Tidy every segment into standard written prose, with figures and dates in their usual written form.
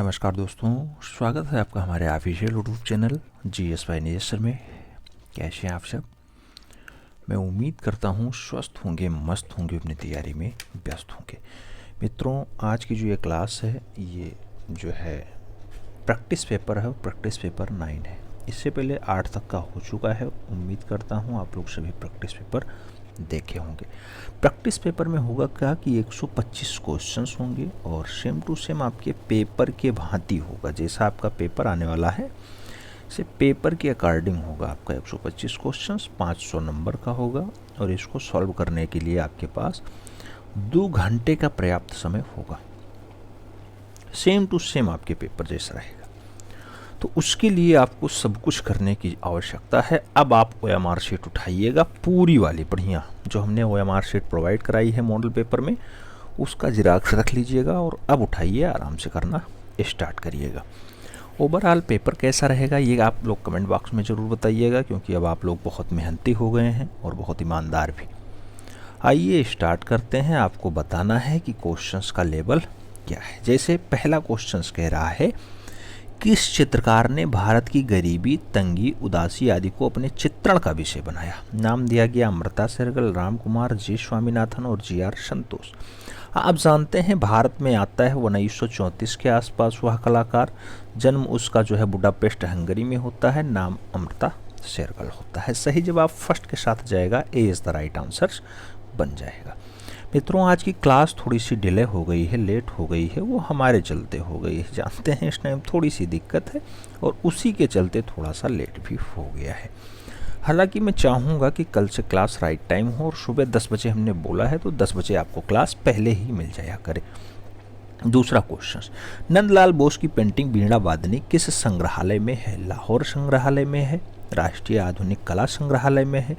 नमस्कार दोस्तों, स्वागत है आपका हमारे ऑफिशियल यूट्यूब चैनल GSY निजेश्वर में। कैसे हैं आप सब? मैं उम्मीद करता हूँ स्वस्थ होंगे, मस्त होंगे, अपनी तैयारी में व्यस्त होंगे। मित्रों, आज की जो ये क्लास है ये जो है प्रैक्टिस पेपर है, प्रैक्टिस पेपर 9 है। इससे पहले 8 तक का हो चुका है। उम्मीद करता हूँ आप लोग सभी प्रैक्टिस पेपर देखे होंगे। प्रैक्टिस पेपर में होगा क्या कि 125 क्वेश्चंस होंगे और सेम टू सेम आपके पेपर के भांति होगा। जैसा आपका पेपर आने वाला है से पेपर के अकॉर्डिंग होगा आपका 125 क्वेश्चंस, 500 नंबर का होगा और इसको सॉल्व करने के लिए आपके पास 2 घंटे का पर्याप्त समय होगा। सेम टू सेम आपके पेपर जैसा रहेगा। तो उसके लिए आपको सब कुछ करने की आवश्यकता है। अब आप OMR शीट उठाइएगा, पूरी वाली बढ़िया जो हमने OMR शीट प्रोवाइड कराई है मॉडल पेपर में, उसका जिराक्स रख लीजिएगा और अब उठाइए, आराम से करना स्टार्ट करिएगा। ओवरऑल पेपर कैसा रहेगा ये आप लोग कमेंट बॉक्स में ज़रूर बताइएगा, क्योंकि अब आप लोग बहुत मेहनती हो गए हैं और बहुत ईमानदार भी। आइए स्टार्ट करते हैं। आपको बताना है कि क्वेश्चंस का लेवल क्या है। जैसे पहला क्वेश्चंस कह रहा है, किस चित्रकार ने भारत की गरीबी, तंगी, उदासी आदि को अपने चित्रण का विषय बनाया? नाम दिया गया अमृता शेरगिल, राम कुमार, जी स्वामीनाथन और GR संतोष। आप जानते हैं भारत में आता है 1934 के आसपास वह कलाकार। जन्म उसका जो है बुडापेस्ट हंगरी में होता है। नाम अमृता शेरगिल होता है। सही जवाब फर्स्ट के साथ जाएगा, A is the right answer बन जाएगा। मित्रों, आज की क्लास थोड़ी सी डिले हो गई है, लेट हो गई है, वो हमारे चलते हो गई है। जानते हैं इस टाइम थोड़ी सी दिक्कत है और उसी के चलते थोड़ा सा लेट भी हो गया है। हालांकि मैं चाहूँगा कि कल से क्लास राइट टाइम हो और सुबह 10 बजे हमने बोला है तो 10 बजे आपको क्लास पहले ही मिल जाया करे। दूसरा क्वेश्चन, नंदलाल बोस की पेंटिंग वीणा वादनी किस संग्रहालय में है? लाहौर संग्रहालय में है, राष्ट्रीय आधुनिक कला संग्रहालय में है,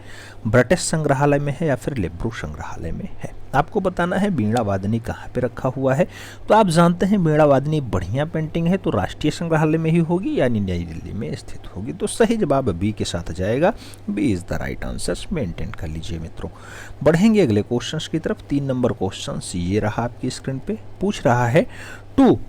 ब्रिटिश संग्रहालय में है या फिर लेब्रू संग्रहालय में है? आपको बताना है वीणा वादनी कहाँ पे रखा हुआ है। तो आप जानते हैं वीणा वादनी बढ़िया पेंटिंग है तो राष्ट्रीय संग्रहालय में ही होगी, यानी नई दिल्ली में स्थित होगी। तो सही जवाब बी के साथ जाएगा, B is the right answer. Maintain कर लीजिए मित्रों। बढ़ेंगे अगले क्वेश्चन की तरफ। 3 नंबर क्वेश्चन ये रहा आपकी स्क्रीन पे। पूछ रहा है, टू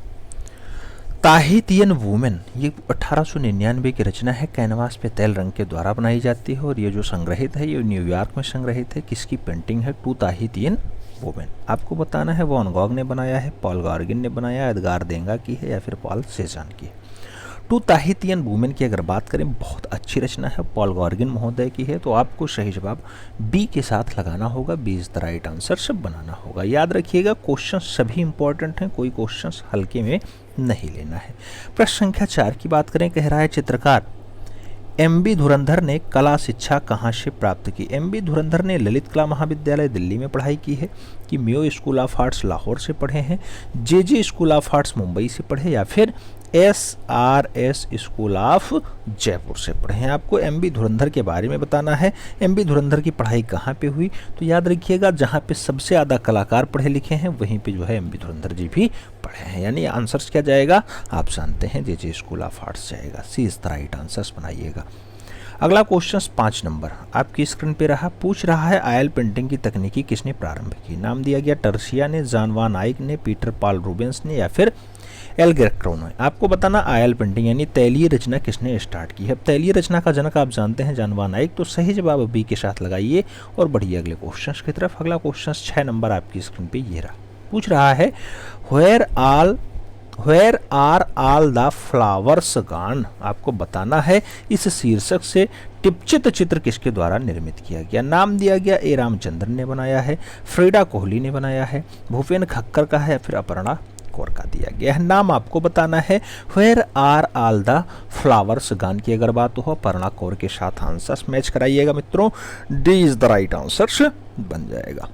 ताहितियन वुमेन, ये 1899 की रचना है। कैनवास पे तेल रंग के द्वारा बनाई जाती है और ये जो संग्रहित है ये न्यूयॉर्क में संग्रहित है। किसकी पेंटिंग है? Two Tahitian women. आपको बताना है वॉन गॉग ने बनाया है, पॉल गॉर्गिन ने बनाया, एडगार देंगा की है या फिर पॉल सेजान की है। टू ताहितियन वुमेन की अगर बात करें, बहुत अच्छी रचना है, पॉल गॉर्गिन महोदय की है। तो आपको सही जवाब बी के साथ लगाना होगा, B is the right answer सब बनाना होगा। याद रखिएगा क्वेश्चन सभी इंपॉर्टेंट हैं, कोई क्वेश्चन हल्के में नहीं लेना है। प्रश्न संख्या 4 की बात करें, कह रहा है चित्रकार MB धुरंधर ने कला शिक्षा कहाँ से प्राप्त की? MB धुरंधर ने ललित कला महाविद्यालय दिल्ली में पढ़ाई की है कि Mayo school of arts Lahore से पढ़े हैं, JJ school of arts Mumbai से पढ़े या फिर SRS स्कूल ऑफ जयपुर से पढ़े हैं? आपको MB धुरंधर के बारे में बताना है। MB धुरंधर की पढ़ाई कहाँ पे हुई? तो याद रखिएगा जहाँ पे सबसे ज़्यादा कलाकार पढ़े लिखे हैं वहीं पे जो है MB धुरंधर जी भी पढ़े हैं। यानी आंसर्स क्या जाएगा? आप जानते हैं JJ स्कूल ऑफ आर्ट्स जाएगा। सी इज द राइट आंसर्स बनाइएगा। अगला क्वेश्चन 5 नंबर आपकी स्क्रीन पे रहा। पूछ रहा है, ऑयल पेंटिंग की तकनीकी किसने प्रारंभ की? नाम दिया गया टर्सिया ने, जॉन वान आइक ने, पीटर पॉल रूबेंस ने या फिर एल ग्रेक्टो ने? आपको बताना ऑयल पेंटिंग यानी तैलीय रचना किसने स्टार्ट की है? तैलीय रचना का जनक आप जानते हैं जॉन वान आइक। तो सही जवाब बी के साथ लगाइए और बढ़िए अगले क्वेश्चन की तरफ। अगला क्वेश्चन 6 नंबर आपकी स्क्रीन पे ये रहा। पूछ रहा है, where are all the flowers gone? आपको बताना है इस शीर्षक से टिपचित चित्र किसके द्वारा निर्मित किया गया? नाम दिया गया ए रामचंद्रन ने बनाया है, फ्रीडा कोहली ने बनाया है, भूपेन खक्कर का है या फिर अपर्णा कौर का दिया गया है? नाम आपको बताना है। Where are all the flowers gone की अगर बात हो, अपर्णा कौर के साथ आंसर्स मैच कराइएगा मित्रों। D is the right answer बन जाएगा।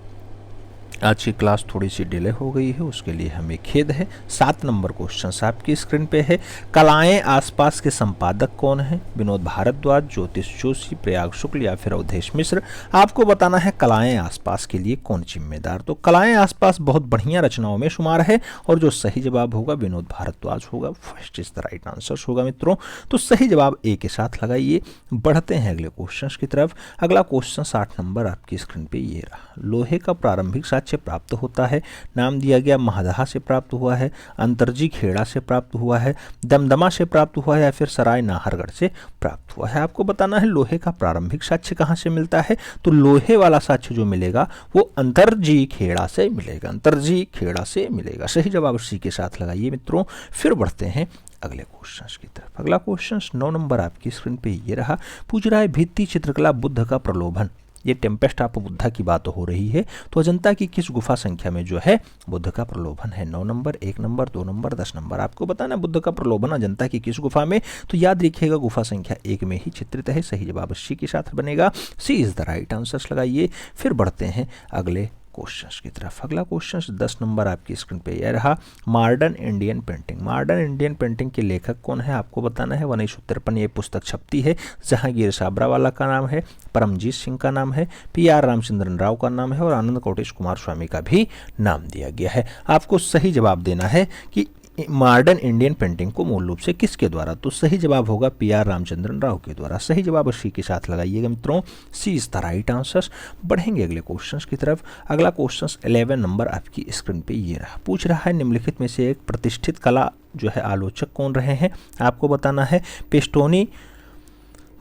आज की क्लास थोड़ी सी डिले हो गई है, उसके लिए हमें खेद है। 7 नंबर क्वेश्चन आपकी स्क्रीन पे है। कलाएं आसपास के संपादक कौन हैं? विनोद भारद्वाज, ज्योतिष जोशी, प्रयाग शुक्ल या फिर अवधेश मिश्र? आपको बताना है कलाएं आसपास के लिए कौन जिम्मेदार? तो कलाएं आसपास बहुत बढ़िया रचनाओं में शुमार है और जो सही जवाब होगा विनोद भारद्वाज होगा। First is the right answer होगा मित्रों। तो सही जवाब ए के साथ लगाइए। बढ़ते हैं अगले क्वेश्चन की तरफ। अगला क्वेश्चन 8 नंबर आपकी स्क्रीन पे ये रहा। लोहे का प्रारंभिक साक्ष्य साक्ष्य प्राप्त होता है? नाम दिया गया महदहा से प्राप्त हुआ है, अंतरजी खेड़ा से प्राप्त हुआ है, दमदमा से प्राप्त हुआ है या फिर सराय नाहरगढ़ से प्राप्त हुआ है। आपको बताना है लोहे का प्रारंभिक साक्ष्य कहाँ से मिलता है, तो लोहे वाला साक्ष्य जो मिलेगा वो अंतरजी खेड़ा से मिलेगा, अंतरजी खेड़ा से मिलेगा। सही जवाब सी के साथ लगाइए मित्रों। फिर बढ़ते हैं अगले क्वेश्चन की तरफ। अगला क्वेश्चन 9 नंबर आपकी स्क्रीन पे ये रहा, पूछ रहा है भित्ति चित्रकला बुद्ध का प्रलोभन। ये टेम्पेस्ट ऑफ बुद्धा की बात हो रही है, तो अजंता की किस गुफा संख्या में जो है बुद्ध का प्रलोभन है? 9 नंबर, 1 नंबर, 2 नंबर, 10 नंबर। आपको बताना बुद्ध का प्रलोभन अजंता की किस गुफा में, तो याद रखिएगा गुफा संख्या 1 में ही चित्रित है। सही जवाब सी के साथ बनेगा, सी इज द राइट आंसर लगाइए। फिर बढ़ते हैं अगले क्वेश्चन की तरफ। अगला क्वेश्चन 10 नंबर आपकी स्क्रीन पे यह रहा, modern Indian painting. Modern Indian painting के लेखक कौन है आपको बताना है। 1953 ये पुस्तक छपती है। जहांगीर साबरावाला का नाम है, परमजीत सिंह का नाम है, PR रामचंद्रन राव का नाम है और आनंद कोटेश कुमार स्वामी का भी नाम दिया गया है। आपको सही जवाब देना है कि मॉडर्न इंडियन पेंटिंग को मूल रूप से किसके द्वारा, तो सही जवाब होगा PR रामचंद्रन राव के द्वारा। सही जवाब सी के साथ लगाइएगा मित्रों, सी इज द राइट आंसर। बढ़ेंगे अगले क्वेश्चन की तरफ। अगला क्वेश्चन 11 नंबर आपकी स्क्रीन पे ये रहा, पूछ रहा है निम्नलिखित में से एक प्रतिष्ठित कला जो है आलोचक कौन रहे हैं। आपको बताना है पेस्टोनी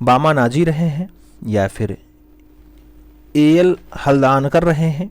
बामानाजी रहे हैं या फिर AL हल्दानकर रहे हैं,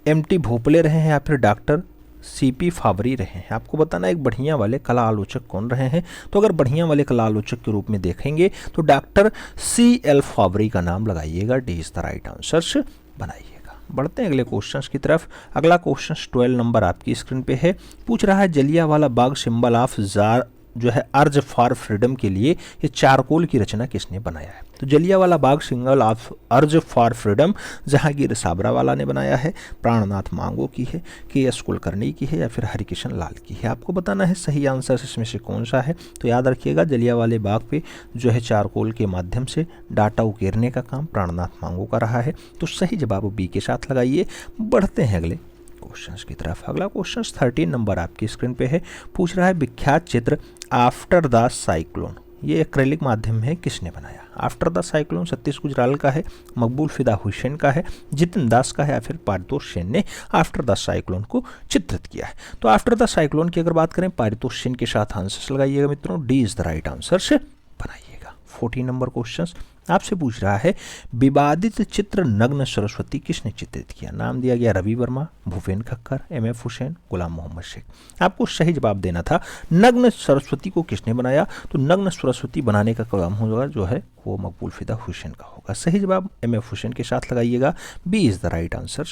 MT भोपले रहे हैं या फिर डॉक्टर CP फावरी रहे हैं। आपको बताना एक बढ़िया वाले कला आलोचक कौन रहे हैं, तो अगर बढ़िया वाले कला आलोचक के रूप में देखेंगे तो डॉक्टर CL फावरी का नाम लगाइएगा, D is the right answer बनाइएगा। बढ़ते हैं अगले क्वेश्चन की तरफ। अगला क्वेश्चन 12 नंबर आपकी स्क्रीन पे है, पूछ रहा है Jallianwala Bagh symbol of jar जो है अर्ज फॉर फ्रीडम के लिए ये चारकोल की रचना किसने बनाया है। तो Jallianwala Bagh symbol of urge for freedom Jehangir Sabavala ने बनाया है, प्राणनाथ मांगो की है, KS कुलकर्णी की है या फिर हरिकिशन लाल की है। आपको बताना है सही आंसर इसमें से कौन सा है। तो याद रखिएगा जलियांवाले बाग पे जो है चारकोल के माध्यम से डाटा उकेरने का काम प्राणनाथ मांगो का रहा है। तो सही जवाब बी के साथ लगाइए। बढ़ते हैं अगले क्वेश्चन की तरफ। अगला क्वेश्चन 13 नंबर आपकी स्क्रीन पे है, पूछ रहा है विख्यात चित्र आफ्टर द साइक्लोन ये एक्रेलिक माध्यम है किसने बनाया। After the cyclone Satish Gujral का है, मकबूल फिदा हुसैन का है, जितिन दास का है या फिर पारितोष सेन ने आफ्टर द साइक्लोन को चित्रित किया है। तो आफ्टर द साइक्लोन की अगर बात करें पारितोष सेन के साथ आंसर लगाइएगा मित्रों, D is the right answer से बनाइएगा। 14 नंबर क्वेश्चन आपसे पूछ रहा है विवादित चित्र नग्न सरस्वती किसने चित्रित किया। नाम दिया गया रवि वर्मा, भूपेन खक्कर, MF हुसैन, गुलाम मोहम्मद शेख। आपको सही जवाब देना था नग्न सरस्वती को किसने बनाया, तो नग्न सरस्वती बनाने का काम होगा जो है वो मकबूल फिदा हुसैन का होगा। सही जवाब MF हुसैन के साथ लगाइएगा, B is the right answer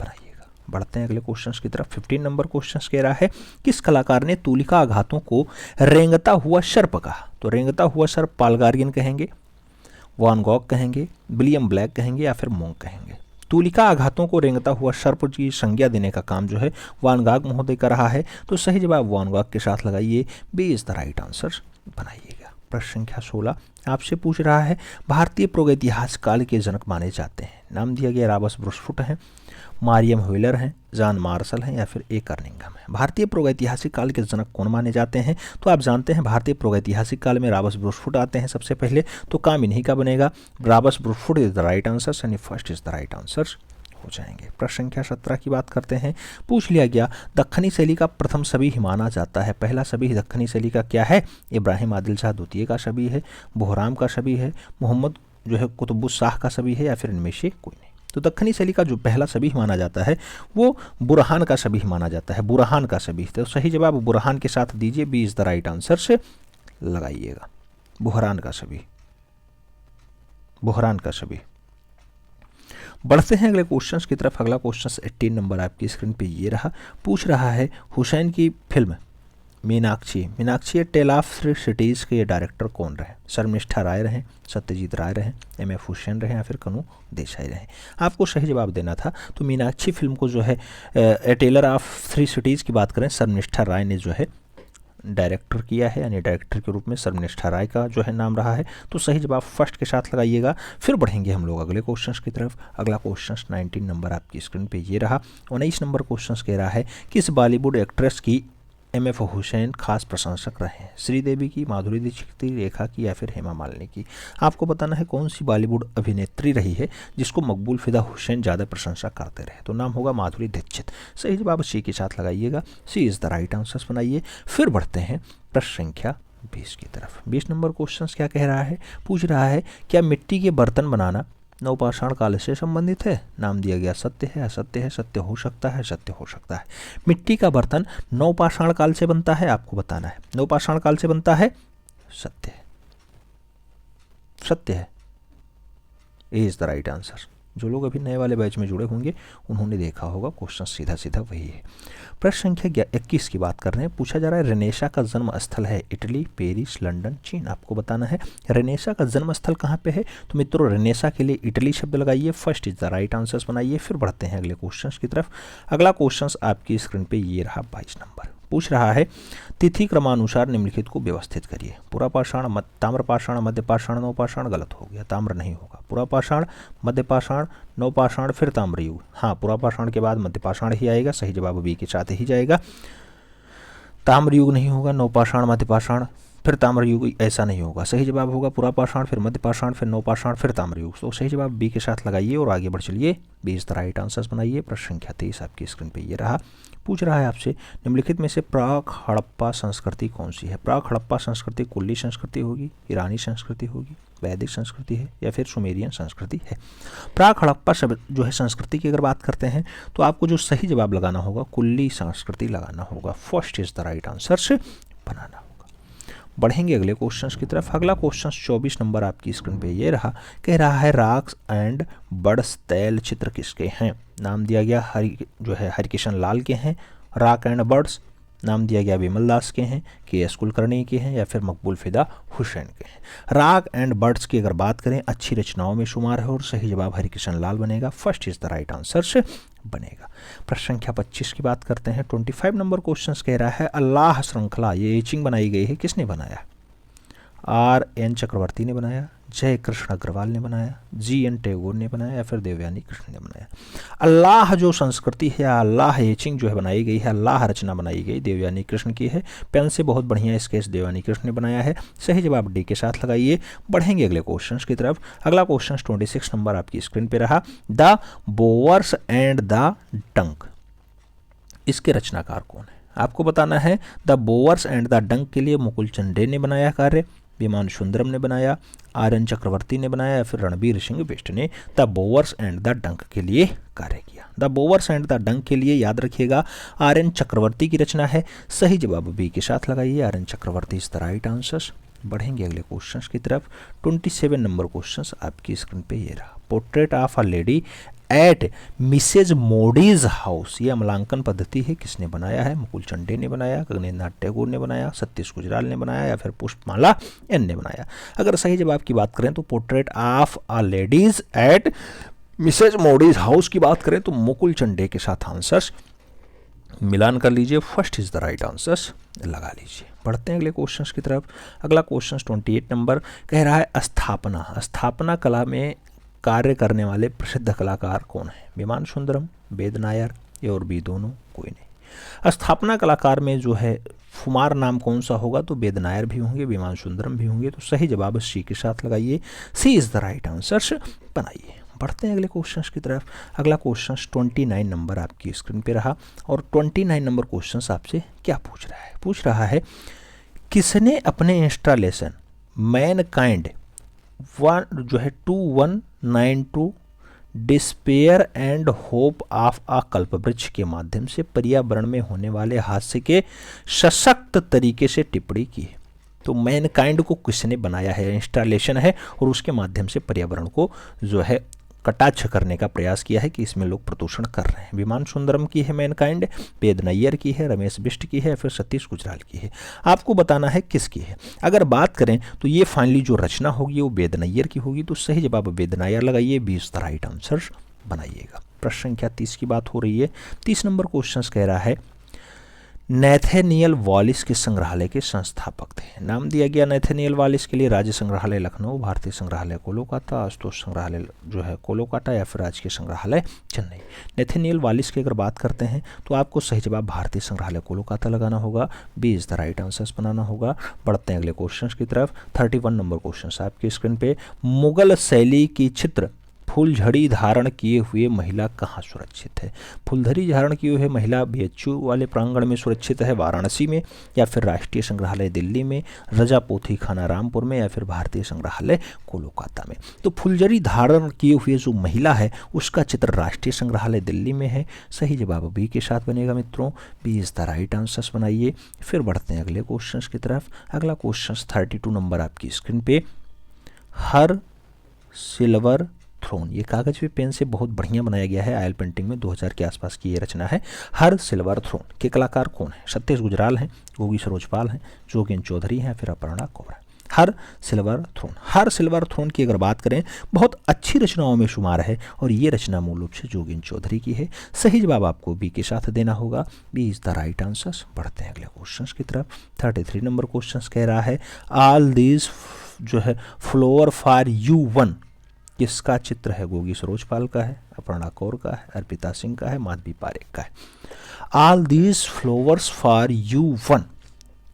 बनाइएगा। बढ़ते हैं अगले क्वेश्चन की तरफ। 15 नंबर क्वेश्चन कह रहा है किस कलाकार ने तूलिका आघातों को रेंगता हुआ सर्प कहा। तो रेंगता हुआ सर्प पालगारियन कहेंगे, वान गॉग कहेंगे, विलियम ब्लैक कहेंगे या फिर मोंग कहेंगे। तूलिका आघातों को रेंगता हुआ सर्प की संज्ञा देने का काम जो है वान गॉग महोदय का रहा है। तो सही जवाब वान गॉग के साथ लगाइए, B is the right answer बनाइएगा। प्रश्न संख्या 16 आपसे पूछ रहा है भारतीय प्रागैतिहासिक काल के जनक माने जाते हैं। नाम दिया गया रॉबर्ट ब्रूसफुट हैं, मारियम व्हीलर हैं, जॉन मार्शल हैं या फिर ए कर्निंघम है। भारतीय प्रागैतिहासिक काल के जनक कौन माने जाते हैं, तो आप जानते हैं भारतीय प्रागैतिहासिक काल में रॉबर्ट ब्रूसफुट आते हैं सबसे पहले, तो काम इन्हीं का बनेगा। Robert Bruce Foote is the right answer, यानी first is the right answer हो जाएंगे। प्रश्न संख्या 17 की बात करते हैं। पूछ लिया गया दक्खनी शैली का प्रथम सभी माना जाता है। पहला सभी दक्खनी शैली का क्या है, इब्राहिम आदिल शाह द्वितीय का सभी है, बोहराम का सभी है, मोहम्मद जो है कुतुबुस शाह का सभी है या फिर इनमें से कोई नहीं। तो दक्खनी शैली का जो पहला सभी माना जाता है वो बुरहान का सभी माना जाता है, बुरहान का सभी। तो सही जवाब बुरहान के साथ दीजिए, B is the right answer से लगाइएगा, बुहरान का सभी, बुहरान का सभी। बढ़ते हैं अगले क्वेश्चंस की तरफ। अगला क्वेश्चन 18 नंबर आपकी स्क्रीन पे ये रहा, पूछ रहा है हुसैन की film Meenaxi tale of 3 cities के ये डायरेक्टर कौन रहे। शर्मिष्ठा राय रहे, सत्यजीत राय रहे, MF हुसैन रहे या फिर कनू देसाई रहे। आपको सही जवाब देना था। तो मीनाक्षी फिल्म को जो है ए टेलर ऑफ 3 सिटीज़ की बात करें शर्मिष्ठा राय ने जो है डायरेक्टर किया है, यानी डायरेक्टर के रूप में शर्मिष्ठा राय का जो है नाम रहा है। तो सही जवाब फर्स्ट के साथ लगाइएगा। फिर बढ़ेंगे हम लोग अगले क्वेश्चंस की तरफ। अगला क्वेश्चन 19 नंबर आपकी स्क्रीन पे ये रहा। 19 नंबर क्वेश्चन कह रहा है किस बॉलीवुड एक्ट्रेस की एम.एफ. हुसैन खास प्रशंसक रहे हैं? श्रीदेवी की, माधुरी दीक्षित की, रेखा की या फिर हेमा मालिनी की? आपको बताना है कौन सी बॉलीवुड अभिनेत्री रही है जिसको मकबूल फिदा हुसैन ज़्यादा प्रशंसा करते रहे? तो नाम होगा माधुरी दीक्षित। सही जवाब सी के साथ लगाइएगा, सी इज़ द राइट आंसर बनाइए। फिर बढ़ते हैं प्रश्न संख्या 20 की तरफ। 20 नंबर क्वेश्चन क्या कह रहा है? पूछ रहा है क्या मिट्टी के बर्तन बनाना नवपाषाण काल से संबंधित है? नाम दिया गया सत्य है, असत्य है, सत्य हो सकता है, सत्य हो सकता है। मिट्टी का बर्तन नवपाषाण काल से बनता है, आपको बताना है। नवपाषाण काल से बनता है, सत्य है, सत्य है, ए इज द राइट आंसर। जो लोग अभी नए वाले बैच में जुड़े होंगे उन्होंने देखा होगा, क्वेश्चन सीधा सीधा वही है। प्रश्न संख्या 21 की बात कर रहे हैं। पूछा जा रहा है रेनेसा का जन्म स्थल है इटली, पेरिस, लंदन, चीन। आपको बताना है रेनेसा का जन्म स्थल कहाँ पे है? तो मित्रों रेनेसा के लिए इटली शब्द लगाइए, first is the right answer बनाइए। फिर बढ़ते हैं अगले क्वेश्चन की तरफ। अगला क्वेश्चन आपकी स्क्रीन पे ये रहा 22 नंबर। पूछ रहा है तिथि क्रमानुसार निम्नलिखित को व्यवस्थित करिए। पुरापाषाण, ताम्रपाषाण, मध्यपाषाण, नवपाषाण। गलत हो गया, ताम्र नहीं होगा। पुरापाषाण, मध्यपाषाण, नवपाषाण, फिर ताम्र युग। हाँ, पुरापाषाण के बाद मध्यपाषाण ही आएगा, सही जवाब बी के साथ ही जाएगा। ताम्र युग नहीं होगा, नवपाषाण, मध्यपाषाण, फिर ताम्र युग, ऐसा नहीं होगा। सही जवाब होगा पुरापाषाण, फिर मध्यपाषाण, फिर नवपाषाण, फिर ताम्र युग। तो सही जवाब बी के साथ लगाइए और आगे बढ़ चलिए। 20 द राइट आंसर्स बनाइए। प्रश्न संख्या 23 आपकी स्क्रीन पे ये रहा। पूछ रहा है आपसे निम्नलिखित में से प्राक हड़प्पा संस्कृति कौन सी है? प्राक हड़प्पा संस्कृति कुल्ली संस्कृति होगी, ईरानी संस्कृति होगी, वैदिक संस्कृति है या फिर सुमेरियन संस्कृति है? प्राक हड़प्पा शब्द जो है संस्कृति की अगर बात करते हैं तो आपको जो सही जवाब लगाना होगा कुल्ली संस्कृति लगाना होगा। First is the right answer से बनाना होगा। बढ़ेंगे अगले क्वेश्चन की तरफ। अगला क्वेश्चन 24 नंबर आपकी स्क्रीन पे ये रहा। कह रहा है राक्स एंड बर्ड्स तैल चित्र किसके हैं? नाम दिया गया हरिकिशन लाल के हैं। राक एंड बर्ड्स नाम दिया गया विमल दास के हैं, के.एस. कुलकर्णी के हैं या फिर मकबूल फिदा हुसैन के हैं। राक एंड बर्ड्स की अगर बात करें अच्छी रचनाओं में शुमार है और सही जवाब हरिकिशन लाल बनेगा। First is the right answer से बनेगा। प्रश्न संख्या 25 की बात करते हैं। 25 नंबर क्वेश्चन कह रहा है अल्लाह श्रृंखला ये एचिंग बनाई गई है, किसने बनाया? R.N. चक्रवर्ती ने बनाया, जय कृष्ण अग्रवाल ने बनाया, G.N. टैगोर ने बनाया या फिर देवयानी कृष्ण ने बनाया? अल्लाह जो संस्कृति है, अल्लाह एचिंग जो है बनाई गई है, अल्लाह रचना बनाई गई देवयानी कृष्ण की है। पेन से बहुत बढ़िया स्केच देवयानी कृष्ण ने बनाया है। सही जवाब डी के साथ लगाइए। बढ़ेंगे अगले क्वेश्चन की तरफ। अगला क्वेश्चन 26 नंबर आपकी स्क्रीन पे रहा। द बोवर्स एंड द डंक, इसके रचनाकार कौन है? आपको बताना है द बोवर्स एंड द डंक के लिए मुकुल चंडे ने बनाया कार्य, विमान सुंदरम ने बनाया, R.N. चक्रवर्ती ने बनाया या फिर रणबीर सिंह बिष्ट ने द बोवर्स एंड द डंक के लिए कार्य किया? द बोवर्स एंड द डंक के लिए याद रखिएगा R.N. चक्रवर्ती की रचना है। सही जवाब बी के साथ लगाइए, R.N. Chakravarty is the right answer. बढ़ेंगे अगले क्वेश्चन की तरफ। 27 नंबर क्वेश्चन आपकी स्क्रीन पे ये रहा। Portrait of a lady at Mrs Mody's house, ये अमलांकन पद्धति है, किसने बनाया है? मुकुल चंडे ने बनाया, गगनेन्द्र टैगोर ने बनाया, सतीश गुजराल ने बनाया या फिर पुष्पमाला एन ने बनाया? अगर सही जवाब की बात करें तो portrait of a ladies at Mrs Mody's house की बात करें तो मुकुल चंडे के साथ आंसर्स मिलान कर लीजिए। First is the right answers लगा लीजिए। बढ़ते हैं अगले क्वेश्चन की तरफ। अगला क्वेश्चन 28 नंबर कह रहा है स्थापना, स्थापना कला में कार्य करने वाले प्रसिद्ध कलाकार कौन है? विमान सुंदरम, वेद नायर ये और भी दोनों? कोई नहीं। स्थापना कलाकार में जो है फुमार नाम कौन सा होगा? तो वेद नायर भी होंगे, विमान सुंदरम भी होंगे। तो सही जवाब सी के साथ लगाइए, सी इज द राइट आंसर बनाइए। बढ़ते हैं अगले क्वेश्चन की तरफ। अगला क्वेश्चन 29 नंबर आपकी स्क्रीन पे रहा और 29 नंबर क्वेश्चन आपसे क्या पूछ रहा है? पूछ रहा है किसने अपने installation mankind 2192 despair and hope of a Kalpavriksha के माध्यम से पर्यावरण में होने वाले हादसे के सशक्त तरीके से टिप्पणी की है? तो मैनकाइंड को किसने बनाया है? इंस्टॉलेशन है और उसके माध्यम से पर्यावरण को जो है कटाक्ष करने का प्रयास किया है कि इसमें लोग प्रदूषण कर रहे हैं। विमान सुंदरम की है मैनकाइंड, वेद नैयर की है, रमेश बिष्ट की है, फिर सतीश गुजराल की है। आपको बताना है किसकी है। अगर बात करें तो ये फाइनली जो रचना होगी वो वेद नैयर की होगी। तो सही जवाब वेद नैयर लगाइए, 20 द राइट आंसर बनाइएगा। प्रश्न संख्या 30 की बात हो रही है। 30 नंबर क्वेश्चन कह रहा है नैथेनियल वॉलिस के संग्रहालय के संस्थापक थे? नाम दिया गया नैथेनियल वॉलिस के लिए राज्य संग्रहालय लखनऊ, भारतीय संग्रहालय कोलकाता, आशुतोष संग्रहालय जो है कोलकाता या फिर राजकीय संग्रहालय चेन्नई। नैथेनियल वॉलिस की अगर बात करते हैं तो आपको सही जवाब भारतीय संग्रहालय कोलकाता लगाना होगा। B is the right answers बनाना होगा। बढ़ते हैं अगले क्वेश्चन की तरफ। 31 नंबर क्वेश्चन आपकी स्क्रीन पे। मुगल शैली की चित्र फूलझड़ी धारण किए हुए महिला कहाँ सुरक्षित है? फूलझड़ी धारण किए हुए महिला बीएचयू वाले प्रांगण में सुरक्षित है, वाराणसी में, या फिर राष्ट्रीय संग्रहालय दिल्ली में, रजापोथी खाना रामपुर में, या फिर भारतीय संग्रहालय कोलकाता में? तो फूलझड़ी धारण किए हुए जो महिला है उसका चित्र राष्ट्रीय संग्रहालय दिल्ली में है। सही जवाब बी के साथ बनेगा मित्रों। B is the right answers बनाइए। फिर बढ़ते हैं अगले क्वेश्चन की तरफ। अगला क्वेश्चन 32 नंबर आपकी स्क्रीन पे। हर सिल्वर थ्रोन, ये कागज पे पेन से बहुत बढ़िया बनाया गया है, ऑयल पेंटिंग में 2000 के आसपास की ये रचना है। हर सिल्वर थ्रोन के कलाकार कौन है? सत्येश गुजराल हैं, गोगी सरोजपाल हैं, जोगेन चौधरी हैं, फिर अपर्णा कौर है। हर सिल्वर थ्रोन, हर सिल्वर थ्रोन की अगर बात करें बहुत अच्छी रचनाओं में शुमार है और ये रचना मूल रूप से जोगेन चौधरी की है। सही जवाब आपको बी के साथ देना होगा। B is the right answer. बढ़ते हैं अगले क्वेश्चन की तरफ। 33 नंबर क्वेश्चन कह रहा है ऑल दीज जो है फ्लोवर फॉर यू वन किसका चित्र है? गोगी सरोजपाल का है, अपर्णा कौर का है, अर्पिता सिंह का है, माधवी पारेख का है। All these flowers for you one,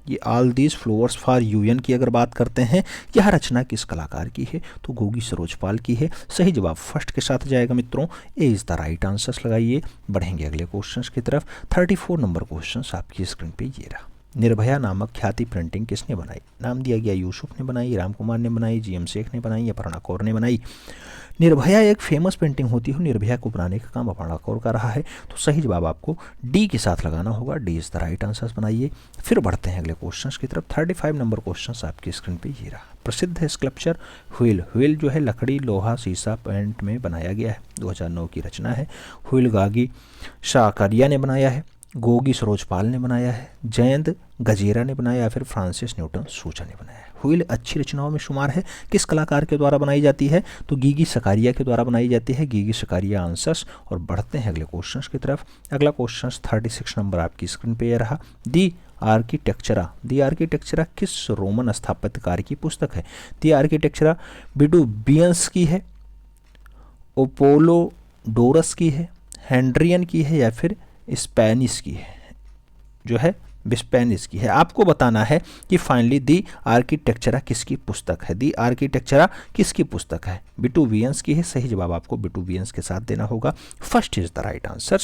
ये all these flowers for UN की अगर बात करते हैं, यह रचना किस कलाकार की है? तो गोगी सरोजपाल की है। सही जवाब फर्स्ट के साथ जाएगा मित्रों। ए इज द राइट आंसर्स लगाइए। बढ़ेंगे अगले क्वेश्चन की तरफ। 34 नंबर क्वेश्चन आपकी स्क्रीन पे ये रहा। निर्भया नामक ख्याति प्रिंटिंग किसने बनाई? नाम दिया गया यूसुफ ने बनाई, राम कुमार ने बनाई, जीएम शेख ने बनाई, अपर्णा कौर ने बनाई। निर्भया एक फेमस पेंटिंग होती है, निर्भया को बनाने का काम अपर्णा कौर का रहा है। तो सही जवाब आपको डी के साथ लगाना होगा। D is the right answers बनाइए। फिर बढ़ते हैं अगले क्वेश्चन की तरफ। 35 नंबर क्वेश्चन आपकी स्क्रीन पे ये रहा। प्रसिद्ध है स्कल्पचर व्हील। व्हील जो है लकड़ी, लोहा, शीशा, पेंट में बनाया गया है। 2009 की रचना है। व्हील गागी शाकरिया ने बनाया है, गोगी सरोजपाल ने बनाया है, जयंत गजेरा ने बनाया, या फिर फ्रांसिस न्यूटन सूचा ने बनाया है। व्हील अच्छी रचनाओं में शुमार है। किस कलाकार के द्वारा बनाई जाती है? तो गीगी सकारिया के द्वारा बनाई जाती है। गीगी सकारिया आंसर्स। और बढ़ते हैं अगले क्वेश्चन की तरफ। अगला क्वेश्चन 36 नंबर आपकी स्क्रीन पे यह रहा। दी आर्किटेक्चरा, दी आर्किटेक्चरा किस रोमन स्थापत्यकार की पुस्तक है? दी आर्किटेक्चरा विडुबियंस की है, ओपोलोडोरस की है, हेनरियन की है, या फिर स्पेनिश की है, जो है स्पेनिश की है। आपको बताना है कि फाइनली दी आर्किटेक्चरा किसकी पुस्तक है। दी आर्किटेक्चरा किसकी पुस्तक है? विटुवियंस की है। सही जवाब आपको विटुवियंस के साथ देना होगा। First is the right answer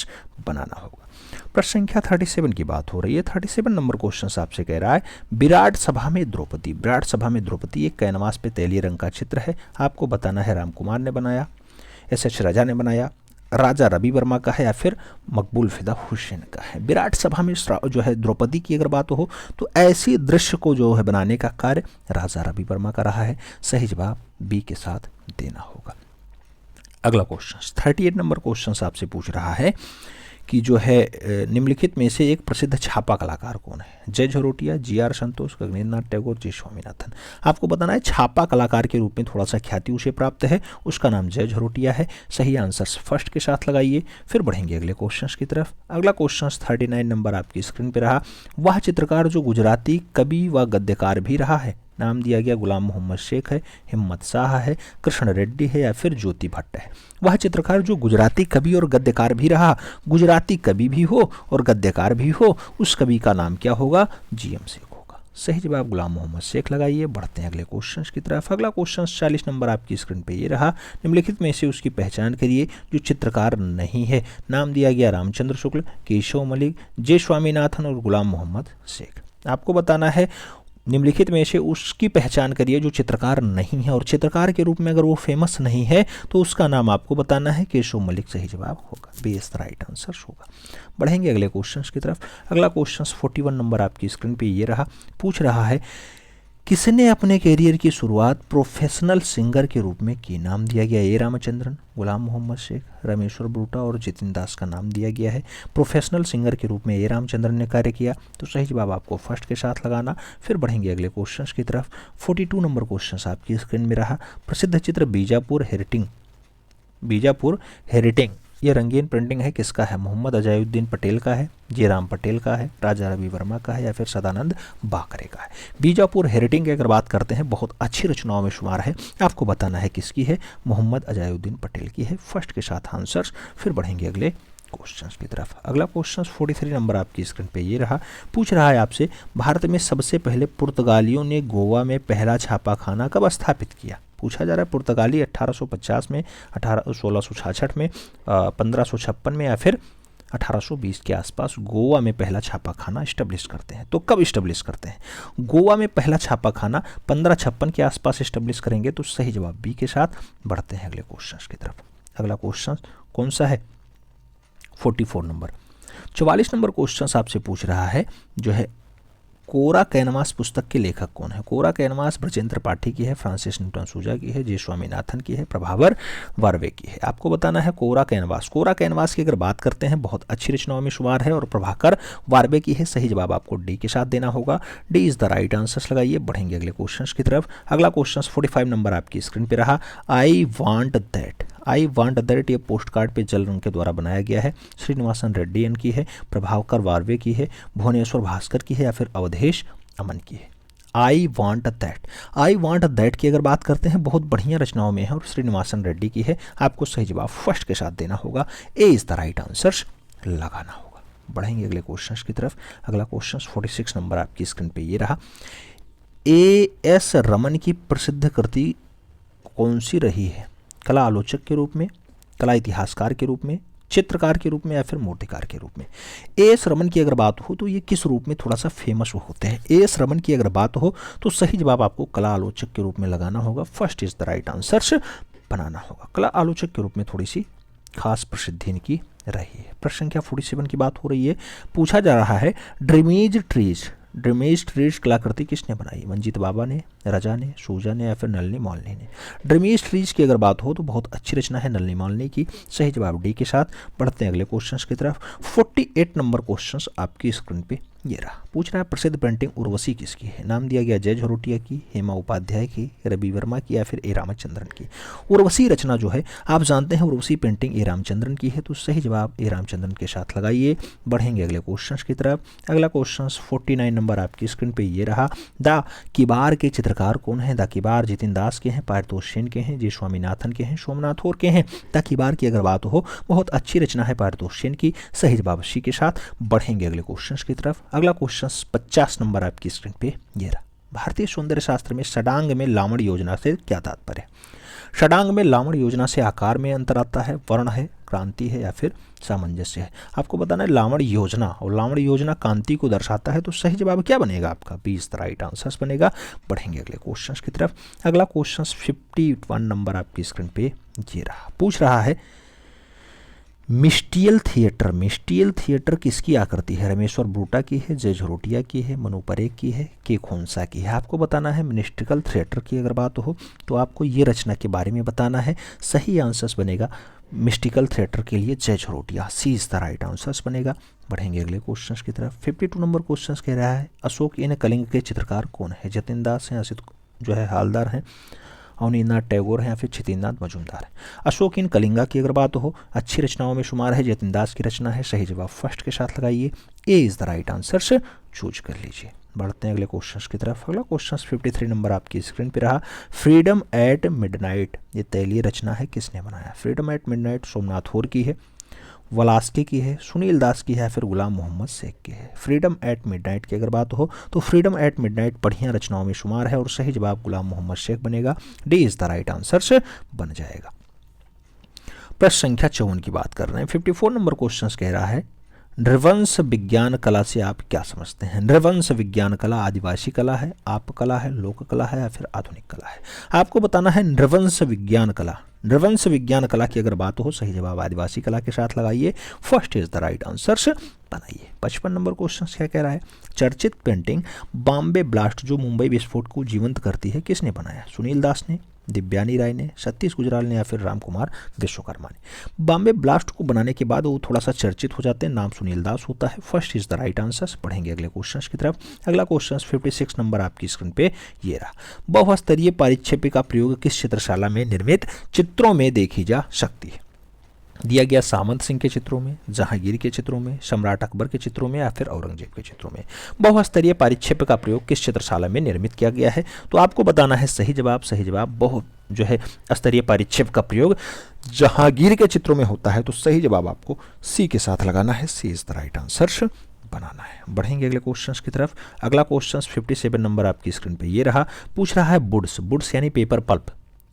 बनाना होगा। प्रश्न संख्या 37 की बात हो रही है। 37 नंबर क्वेश्चन आपसे कह रहा है विराट सभा में द्रौपदी। विराट सभा में द्रौपदी एक कैनवास पे तैलीय रंग का चित्र है। आपको बताना है राम कुमार ने बनाया, एस.एच. राजा ने बनाया, राजा रवि वर्मा का है, या फिर मकबूल फिदा हुसैन का है। विराट सभा में जो है द्रौपदी की अगर बात हो तो ऐसी दृश्य को जो है बनाने का कार्य राजा रवि वर्मा का रहा है। सही जवाब बी के साथ देना होगा। अगला क्वेश्चन 38 नंबर क्वेश्चन आपसे पूछ रहा है कि जो है निम्नलिखित में से एक प्रसिद्ध छापा कलाकार कौन है? जय झरोटिया, जी.आर. संतोष, गगनेन्द्र नाथ टैगोर, जी. स्वामीनाथन। आपको बताना है छापा कलाकार के रूप में थोड़ा सा ख्याति उसे प्राप्त है, उसका नाम जय झरोटिया है। सही आंसर फर्स्ट के साथ लगाइए। फिर बढ़ेंगे अगले क्वेश्चन की तरफ। अगला क्वेश्चन 39 नंबर आपकी स्क्रीन पर रहा। वह चित्रकार जो गुजराती कवि व गद्यकार भी रहा है। नाम दिया गया गुलाम मोहम्मद शेख है, हिम्मत शाह है, कृष्ण रेड्डी है, या फिर ज्योति भट्ट है। वह चित्रकार जो गुजराती कवि और गद्यकार भी रहा, गुजराती कवि भी हो और गद्यकार भी हो, उस कवि का नाम क्या होगा? जीएम शेख होगा। सही जवाब गुलाम मोहम्मद शेख लगाइए। बढ़ते हैं अगले क्वेश्चन की तरफ। अगला क्वेश्चन 40 नंबर आपकी स्क्रीन पे ये रहा। निम्नलिखित में से उसकी पहचान करिए जो चित्रकार नहीं है। नाम दिया गया रामचंद्र शुक्ल, केशव मलिक, जे. स्वामीनाथन और गुलाम मोहम्मद शेख। आपको बताना है निम्नलिखित में से उसकी पहचान करिए जो चित्रकार नहीं है, और चित्रकार के रूप में अगर वो फेमस नहीं है तो उसका नाम आपको बताना है केशव मलिक। सही जवाब होगा। B is the right answer होगा। बढ़ेंगे अगले क्वेश्चन की तरफ। अगला क्वेश्चन 41 नंबर आपकी स्क्रीन पे ये रहा। पूछ रहा है किसने अपने कैरियर की शुरुआत प्रोफेशनल सिंगर के रूप में की? नाम दिया गया ए. रामचंद्रन, गुलाम मोहम्मद शेख, रमेश्वर बूटा और जितिन दास का नाम दिया गया है। प्रोफेशनल सिंगर के रूप में ए. रामचंद्रन ने कार्य किया। तो सही जवाब आपको फर्स्ट के साथ लगाना। फिर बढ़ेंगे अगले क्वेश्चन की तरफ। 42 नंबर क्वेश्चन आपकी स्क्रीन में रहा। प्रसिद्ध चित्र बीजापुर हेरिटिंग ये रंगीन प्रिंटिंग है, किसका है? मोहम्मद अजायुद्दीन पटेल का है, जयराम पटेल का है, राजा रवि वर्मा का है, या फिर सदानंद बाकरे का है। बीजापुर हेरिटेज की अगर बात करते हैं, बहुत अच्छी रचनाओं में शुमार है, आपको बताना है किसकी है? मोहम्मद अजायुद्दीन पटेल की है। फर्स्ट के साथ आंसर्स। फिर बढ़ेंगे अगले क्वेश्चंस की तरफ। अगला क्वेश्चन 43 नंबर आपकी स्क्रीन पे ये रहा। पूछ रहा है आपसे, भारत में सबसे पहले पुर्तगालियों ने गोवा में पहला छापाखाना कब स्थापित किया? पूछा जा रहा है पुर्तगाली 1850 में, 1666 में, 1556 में, या फिर 1820 के आसपास गोवा में पहला छापाखाना इस्टेब्लिश करते हैं। तो कब इस्टेब्लिश करते हैं? गोवा में पहला छापाखाना 1556 के आसपास इस्टेब्लिश करेंगे, तो सही जवाब बी के साथ। बढ़ते हैं अगले क्वेश्चन की तरफ। अगला क्वेश्चन कौन सा है? 44 नंबर। 44 नंबर क्वेश्चन आपसे पूछ रहा है जो है, कोरा कैनवास पुस्तक के लेखक कौन है? कोरा कैनवास ब्रजेंद्र पाठी की है, फ्रांसिस न्यूटन सूजा की है, जे स्वामीनाथन की है, प्रभावर वार्वे की है। आपको बताना है कोरा कैनवास। कोरा कैनवास की अगर बात करते हैं, बहुत अच्छी रचनाओं में शुमार है और प्रभाकर वार्वे की है। सही जवाब आपको डी के साथ देना होगा। D is the right answer लगाइए। बढ़ेंगे अगले क्वेश्चन की तरफ। अगला क्वेश्चन 45 नंबर आपकी स्क्रीन पर रहा। आई वांट दैट ये पोस्ट कार्ड पे जल रंग के द्वारा बनाया गया है। श्रीनिवासन रेड्डी की है, प्रभाकर वार्वे की है, भुवनेश्वर भास्कर की है, या फिर अवधेश अमन की है। आई वांट दैट की अगर बात करते हैं, बहुत बढ़िया रचनाओं में है और श्रीनिवासन रेड्डी की है। आपको सही जवाब फर्स्ट के साथ देना होगा। ए इज द राइट आंसर लगाना होगा। बढ़ेंगे अगले क्वेश्चन की तरफ। अगला क्वेश्चन 46 नंबर आपकी स्क्रीन पे ये रहा। ए.एस. रमन की प्रसिद्ध कृति कौन सी रही है? कला आलोचक के रूप में, कला इतिहासकार के रूप में, चित्रकार के रूप में, या फिर मूर्तिकार के रूप में। ए.एस. रमन की अगर बात हो तो ये किस रूप में थोड़ा सा फेमस होते हैं? ए.एस. रमन की अगर बात हो तो सही जवाब आपको कला आलोचक के रूप में लगाना होगा। First is the right answer बनाना होगा। कला आलोचक के रूप में थोड़ी सी खास प्रसिद्धि इनकी रही है। प्रश्न संख्या 47 की बात हो रही है। पूछा जा रहा है, ड्रीमेज ट्रीज कलाकृति किसने बनाई? मंजीत बाबा ने, रजा ने, सूजा ने, या फिर नलिनी मौलनी ने? ड्रीमेज ट्रीज की अगर बात हो तो बहुत अच्छी रचना है नलिनी मौलनी की। सही जवाब डी के साथ। बढ़ते हैं अगले क्वेश्चन की तरफ। 48 नंबर क्वेश्चन आपकी स्क्रीन पे ये रहा। पूछ रहा है, प्रसिद्ध पेंटिंग उर्वशी किसकी है? नाम दिया गया जय झरोटिया की, हेमा उपाध्याय की, रवि वर्मा की, या फिर ए रामचंद्रन की? उर्वशी रचना जो है आप जानते हैं, उर्वशी पेंटिंग ए रामचंद्रन की है। तो सही जवाब ए रामचंद्रन के साथ लगाइए। बढ़ेंगे अगले क्वेश्चन की तरफ। अगला क्वेश्चन 49 नंबर आपकी स्क्रीन पे ये रहा। द किबार के चित्रकार कौन है? द किबार जितिन दास के हैं, पारितोष सेन के हैं, जे स्वामीनाथन के हैं, सोमनाथ और के हैं। द किबार की अगर बात हो, बहुत अच्छी रचना है पारितोष सेन की। सही जवाब सी के साथ। बढ़ेंगे अगले क्वेश्चन की तरफ। अगला क्वेश्चन 50 नंबर आपकी स्क्रीन पे ये रहा। भारतीय सौंदर्य शास्त्र में षडांग में लावण योजना से क्या तात्पर्य? षडांग में लावण योजना से आकार में अंतर आता है, वर्ण है, क्रांति है, या फिर सामंजस्य है? आपको बताना है लावण योजना, और लावण योजना कांति को दर्शाता है। तो सही जवाब क्या बनेगा आपका? B is the right answer बनेगा। बढ़ेंगे अगले क्वेश्चन की तरफ। अगला क्वेश्चन 51 नंबर आपकी स्क्रीन पे ये रहा। पूछ रहा है, मिस्टियल थिएटर किसकी आकृति है? रमेश्वर ब्रूटा की है, जय झरोटिया की है, मनु परेख की है, के खोंसा की है? आपको बताना है मिस्टिकल थिएटर की अगर बात हो तो आपको ये रचना के बारे में बताना है। सही आंसर बनेगा मिस्टिकल थिएटर के लिए जय झरोटिया। सी इज द राइट आंसर बनेगा। बढ़ेंगे अगले क्वेश्चन की तरफ। 52 नंबर क्वेश्चन कह रहा है, अशोक इन कलिंग के चित्रकार कौन है? जतिन दास हैं, असित जो है हालदार हैं, अवनीन्द्रनाथ टैगोर हैं, या फिर छितिन्द्रनाथ मजूमदार है? अशोक इन कलिंगा की अगर बात हो, अच्छी रचनाओं में शुमार है, जतिन दास की रचना है। सही जवाब फर्स्ट के साथ लगाइए। A is the right answer choose कर लीजिए। बढ़ते हैं अगले क्वेश्चन की तरफ। अगला क्वेश्चन 53 नंबर आपकी स्क्रीन पे रहा। फ्रीडम एट मिडनाइट ये तैलीय रचना है, किसने बनाया? फ्रीडम एट मिडनाइट सोमनाथ होर की है, वलास्के की है, सुनील दास की है, फिर गुलाम मोहम्मद शेख की है? फ्रीडम एट मिडनाइट की अगर बात हो तो फ्रीडम एट मिडनाइट बढ़िया रचनाओं में शुमार है और सही जवाब गुलाम मोहम्मद शेख बनेगा। D is the right answer बन जाएगा। प्रश्न संख्या 54 की बात कर रहे हैं। 54 नंबर क्वेश्चन कह रहा है, नृवंश विज्ञान कला से आप क्या समझते हैं? नृवंश विज्ञान कला आदिवासी कला है, आप कला है, लोक कला है, या फिर आधुनिक कला है? आपको बताना है नृवंश विज्ञान कला। नृवंश विज्ञान कला की अगर बात हो, सही जवाब आदिवासी कला के साथ लगाइए। First is the right answer बनाइए। 55 नंबर क्वेश्चन क्या कह रहा है? चर्चित पेंटिंग बॉम्बे ब्लास्ट जो मुंबई विस्फोट को जीवंत करती है, किसने बनाया? सुनील दास ने, दिव्यानी राय ने, सतीश गुजराल ने, या फिर रामकुमार विश्वकर्मा ने? बॉम्बे ब्लास्ट को बनाने के बाद वो थोड़ा सा चर्चित हो जाते हैं, नाम सुनील दास होता है। First is the right answer. बढ़ेंगे अगले क्वेश्चन की तरफ। अगला क्वेश्चन 56 नंबर आपकी स्क्रीन पे ये रहा। बहुस्तरीय परिक्षेपी का प्रयोग किस चित्रशाला में निर्मित चित्रों में देखी जा सकती है? दिया गया सामंत सिंह के चित्रों में, जहांगीर के चित्रों में, सम्राट अकबर के चित्रों में या फिर औरंगजेब के चित्रों में। बहुस्तरीय पारिक्षेप्य का प्रयोग किस चित्रशाला में निर्मित किया गया है? तो आपको बताना है सही जवाब। सही जवाब बहु जो है स्तरीय पारिक्षेप्य का प्रयोग जहांगीर के चित्रों में होता है। तो सही जवाब आपको सी के साथ लगाना है। सी इज द राइट आंसर बनाना है। बढ़ेंगे अगले क्वेश्चंस की तरफ। अगला क्वेश्चन 57 नंबर आपकी स्क्रीन पे ये रहा। पूछ रहा है बुड्स। बुड्स यानी पेपर पल्प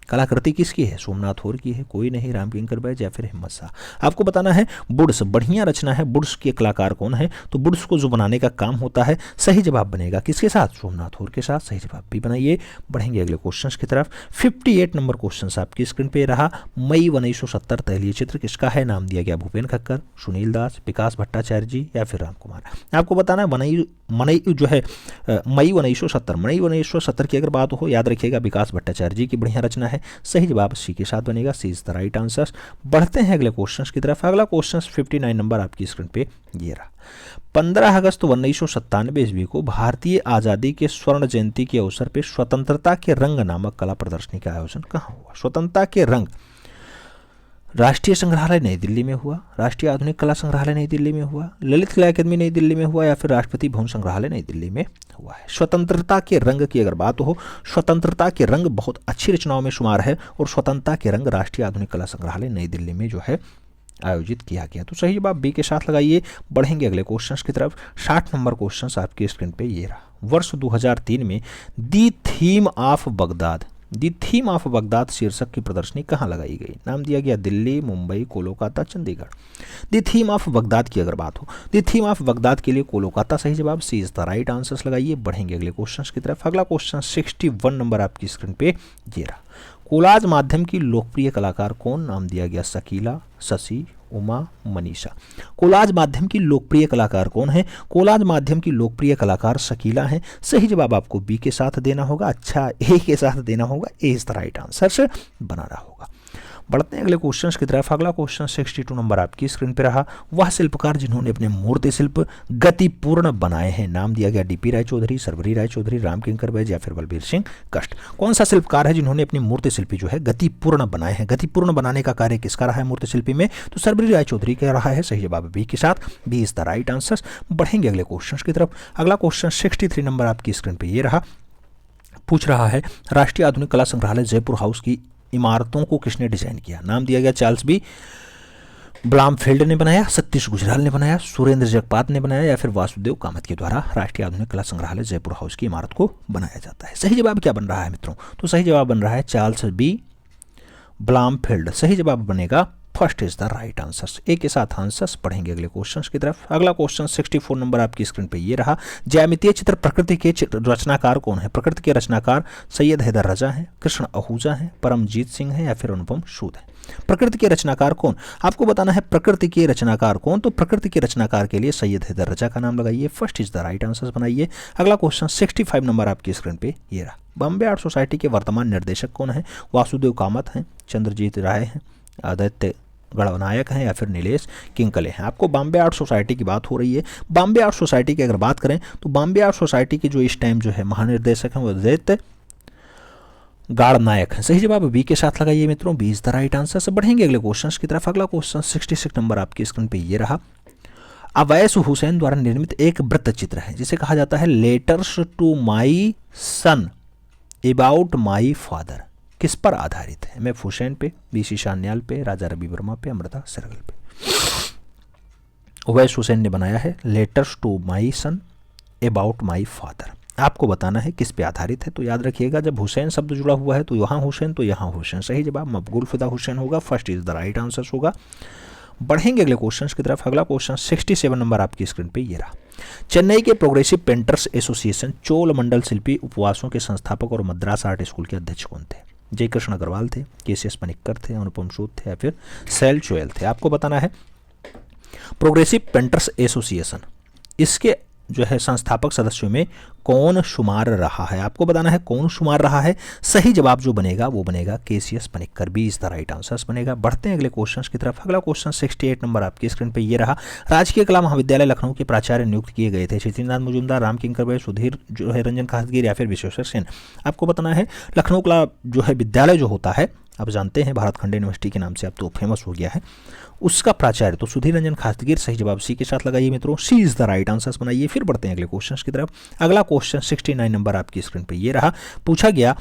कलाकृति किसकी है? सोमनाथ होर की है, कोई नहीं, रामकिंकर बैज या फिर हिम्मत शाह। आपको बताना है बुड्स बढ़िया रचना है। बुड्स के कलाकार कौन है? तो बुड्स को जो बनाने का काम होता है, सही जवाब बनेगा किसके साथ? सोमनाथ होर के साथ। सही जवाब भी बनाइए। बढ़ेंगे अगले क्वेश्चन की तरफ। 58 नंबर क्वेश्चन आपकी स्क्रीन पे रहा। मई 1970 तैलीय चित्र किसका है? नाम दिया गया भूपेन खक्कर, सुनील दास, विकास भट्टाचार्य जी या फिर राम कुमार। आपको बताना है मई 1970 की अगर बात हो, याद रखिएगा विकास भट्टाचार्य जी की बढ़िया रचना है। सही जवाब सी के साथ बनेगा। सी इज द राइट आंसर। बढ़ते हैं अगले क्वेश्चन की तरफ। अगला क्वेश्चन 59 नंबर आपकी स्क्रीन पे ये रहा। 15 अगस्त 1997 ईस्वी को भारतीय आजादी के स्वर्ण जयंती के अवसर पर स्वतंत्रता के रंग नामक कला प्रदर्शनी का आयोजन कहाँ हुआ? स्वतंत्रता के रंग राष्ट्रीय संग्रहालय नई दिल्ली में हुआ, राष्ट्रीय आधुनिक कला संग्रहालय नई दिल्ली में हुआ, ललित कला अकादमी नई दिल्ली में हुआ या फिर राष्ट्रपति भवन संग्रहालय नई दिल्ली में हुआ है। स्वतंत्रता के रंग की अगर बात हो, स्वतंत्रता के रंग बहुत अच्छी रचनाओं में शुमार है और स्वतंत्रता के रंग राष्ट्रीय आधुनिक कला संग्रहालय नई दिल्ली में जो है आयोजित किया गया। तो सही जवाब बी के साथ लगाइए। बढ़ेंगे अगले क्वेश्चन की तरफ। 60 नंबर क्वेश्चन आपकी स्क्रीन पे ये रहा। वर्ष 2003 में दी थीम ऑफ बगदाद शीर्षक की प्रदर्शनी कहाँ लगाई गई? नाम दिया गया दिल्ली, मुंबई, कोलकाता, चंडीगढ़। दी थीम ऑफ बगदाद की अगर बात हो, दी थीम ऑफ बगदाद के लिए कोलकाता सही जवाब। सी इज द राइट आंसर लगाइए। बढ़ेंगे अगले क्वेश्चन की तरफ। अगला क्वेश्चन 61 नंबर आपकी स्क्रीन पे ये रहा। कोलाज माध्यम की लोकप्रिय कलाकार कौन? नाम दिया गया शकीला, शशि, उमा, मनीषा। कोलाज माध्यम की लोकप्रिय कलाकार कौन है? कोलाज माध्यम की लोकप्रिय कलाकार शकीला है। सही जवाब आपको बी के साथ देना होगा। अच्छा, ए के साथ देना होगा। ए इज द राइट आंसर बनाना होगा। बढ़ते हैं अगले क्वेश्चन की तरफ। अगला क्वेश्चन 62 नंबर आपकी स्क्रीन पर रहा। वह शिल्पकार जिन्होंने अपने मूर्ति शिल्प गतिपूर्ण बनाए हैं। नाम दिया गया डीपी राय चौधरी, सर्वरी राय चौधरी, रामकिंकर बैज या फिर बलबीर सिंह कष्ट। कौन सा शिल्पकार है जिन्होंने अपनी मूर्ति शिल्पी जो है गतिपूर्ण बनाए हैं? गतिपूर्ण बनाने का कार्य किसका रहा है मूर्ति शिल्पी में? तो सर्वरी राय चौधरी का रहा है। सही जवाब बी के साथ। B is the right answer. बढ़ेंगे अगले क्वेश्चन की तरफ। अगला क्वेश्चन 63 नंबर आपकी स्क्रीन पर यह रहा। पूछ रहा है राष्ट्रीय आधुनिक कला संग्रहालय जयपुर हाउस की इमारतों को किसने डिजाइन किया? नाम दिया गया चार्ल्स बी ब्लामफील्ड ने बनाया, सतीश गुजराल ने बनाया, सुरेंद्र जगपात ने बनाया या फिर वासुदेव कामत के द्वारा राष्ट्रीय आधुनिक कला संग्रहालय जयपुर हाउस की इमारत को बनाया जाता है। सही जवाब क्या बन रहा है मित्रों? तो सही जवाब बन रहा है चार्ल्स बी ब्लामफील्ड। सही जवाब बनेगा first is the right answer. A के साथ आंसर्स। पढ़ेंगे अगले क्वेश्चन की तरफ। अगला क्वेश्चन 64 नंबर आपकी स्क्रीन पे ये रहा। ज्यामितीय चित्र प्रकृति के रचनाकार कौन है? प्रकृति के रचनाकार सैयद हैदर रजा हैं, कृष्ण आहूजा हैं, परमजीत सिंह हैं या फिर अनुपम सूद हैं। प्रकृति के रचनाकार कौन? आपको बताना है प्रकृति के रचनाकार कौन। तो प्रकृति के रचनाकार के लिए सैयद हैदर रजा का नाम लगाइए। First is the right answer बनाइए। अगला क्वेश्चन 65 नंबर आपकी स्क्रीन पे ये रहा। बॉम्बे आर्ट सोसाइटी के वर्तमान निर्देशक कौन है? वासुदेव कामत हैं, चंद्रजीत राय हैं, आदित्य गणनायक हैं या फिर नीलेश किंकले हैं। आपको बॉम्बे आर्ट सोसाइटी की बात हो रही है। बॉम्बे आर्ट सोसाइटी की अगर बात करें तो बॉम्बे आर्ट सोसाइटी के जो इस टाइम जो है महानिर्देशक हैं वो आदित्य गणनायक हैं। सही जवाब बी के साथ लगाइए मित्रों। B is the right answer. से बढ़ेंगे अगले क्वेश्चन की तरफ। अगला क्वेश्चन 66 नंबर आपकी स्क्रीन पे ये रहा। अवैस हुसैन द्वारा निर्मित एक वृत्त चित्र है जिसे कहा जाता है letters to my son about my father. किस पर आधारित है? एम एफ हुसैन पे, बीसी शान्याल पे, राजा रवि वर्मा पे, अमृता सरगल पे। अवैस हुसैन ने बनाया है letters to my son about my father. आपको बताना है किस पे आधारित है। तो याद रखिएगा जब हुसैन शब्द जुड़ा हुआ है तो यहाँ हुसैन तो यहाँ हुसैन। सही जवाब मकबूल फिदा हुसैन होगा। First is the right answer होगा। बढ़ेंगे अगले क्वेश्चन की तरफ। अगला क्वेश्चन 67 नंबर आपकी स्क्रीन पे ये रहा। चेन्नई के प्रोग्रेसिव पेंटर्स एसोसिएशन चोल मंडल शिल्पी उपवासों के संस्थापक और मद्रास आर्ट स्कूल के अध्यक्ष कौन थे? जयकृष्ण अग्रवाल थे, केसीएस पनिक्कर थे, अनुपम सूद थे या फिर सैल चोयल थे। आपको बताना है प्रोग्रेसिव पेंटर्स एसोसिएशन इसके जो है संस्थापक सदस्यों में कौन शुमार रहा है? आपको बताना है कौन शुमार रहा है। सही जवाब जो बनेगा वो बनेगा KCS Panikkar. B is the right answer बनेगा। बढ़ते हैं अगले क्वेश्चन की तरफ। अगला क्वेश्चन 68 नंबर आपकी स्क्रीन पे ये रहा। राजकीय कला महाविद्यालय लखनऊ के प्राचार्य नियुक्त किए गए थे शशीन्द्रनाथ मुजुमदार, रामकिंकर बैज, सुधीर जो है रंजन काहतगीर या फिर विश्वेश्वर सेन। आपको बताना है लखनऊ कला जो है विद्यालय जो होता है आप जानते हैं भारत खंड यूनिवर्सिटी के नाम से अब तो फेमस हो गया है, उसका प्राचार्य तो सुधीर रंजन खासगीर। सही जवाब सी के साथ लगाइए मित्रों, सी इज द राइट आंसर बनाइए। फिर बढ़ते हैं अगले क्वेश्चन की तरफ। अगला क्वेश्चन 69 नंबर आपकी स्क्रीन पे ये रहा। पूछा गया,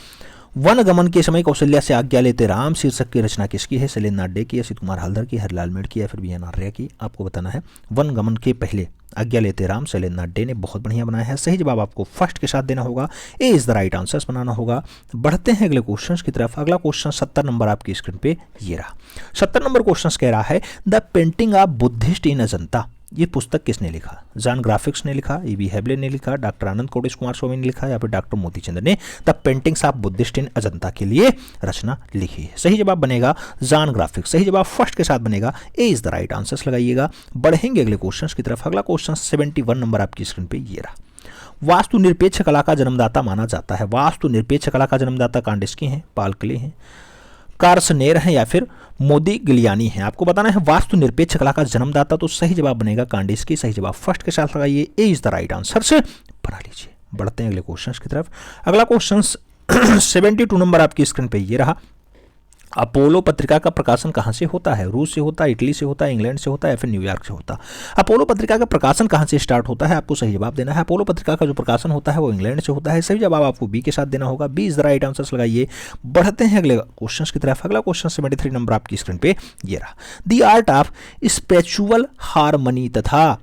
वन गमन के समय कौशल्या से आज्ञा लेते राम शीर्षक की रचना किसकी है? शैलेंद्र नाथ डे की, असित कुमार हल्दर की, हरिलाल मेड़ की या फिर बी.एन. आर्य की? आपको बताना है। वन गमन के पहले आज्ञा लेते राम शैलेंद्र नाथ डे ने बहुत बढ़िया बनाया है। सही जवाब आपको फर्स्ट के साथ देना होगा, ए इज द राइट आंसर बनाना होगा। बढ़ते हैं अगले क्वेश्चन की तरफ। अगला क्वेश्चन 70 नंबर आपकी स्क्रीन पे ये रहा। 70 नंबर क्वेश्चन कह रहा है, द पेंटिंग ऑफ बुद्धिस्ट इन अजंता, ये पुस्तक किसने लिखा? जॉन ग्राफिक्स ने लिखा, E.B. हेबले ने लिखा, डॉक्टर आनंद कोटेश कुमार स्वामी ने लिखा या फिर डॉक्टर मोती चंद्र ने द पेंटिंग्स ऑफ बुद्धिस्ट इन अजंता के लिए रचना लिखी है? सही जवाब बनेगा जॉन ग्राफिक्स। सही जवाब फर्स्ट के साथ बनेगा, ए इज द राइट आंसर लगाइएगा। बढ़ेंगे अगले क्वेश्चन की तरफ। अगला क्वेश्चन 71 नंबर आपकी स्क्रीन पे ये रहा। वास्तु निरपेक्ष कला का जन्मदाता माना जाता है। वास्तु निरपेक्ष कला का जन्मदाता कांडिस्की हैं, पाल क्ले हैं, कार्सनेर हैं या फिर मोदी गिलियानी हैं? आपको बताना है वास्तु निरपेक्ष कला का जन्मदाता, तो सही जवाब बनेगा कांडिस्की। सही जवाब फर्स्ट के साथ लगाइए, A is the right answer से बना लीजिए। बढ़ते हैं अगले क्वेश्चन की तरफ। अगला क्वेश्चन 72 नंबर आपकी स्क्रीन पे ये रहा। अपोलो पत्रिका का प्रकाशन कहाँ से होता है? रूस से होता है, इटली से होता है, इंग्लैंड से होता है या फिर न्यूयॉर्क से होता है? अपोलो पत्रिका का प्रकाशन कहाँ से स्टार्ट होता है? आपको सही जवाब देना है। अपोलो पत्रिका का जो प्रकाशन होता है वो इंग्लैंड से होता है। सही जवाब आपको बी के साथ देना होगा, B is the right answer लगाइए। बढ़ते हैं अगले क्वेश्चन की तरफ। अगला क्वेश्चन 73 नंबर आपकी स्क्रीन पे ये रहा। The art of spiritual harmony तथा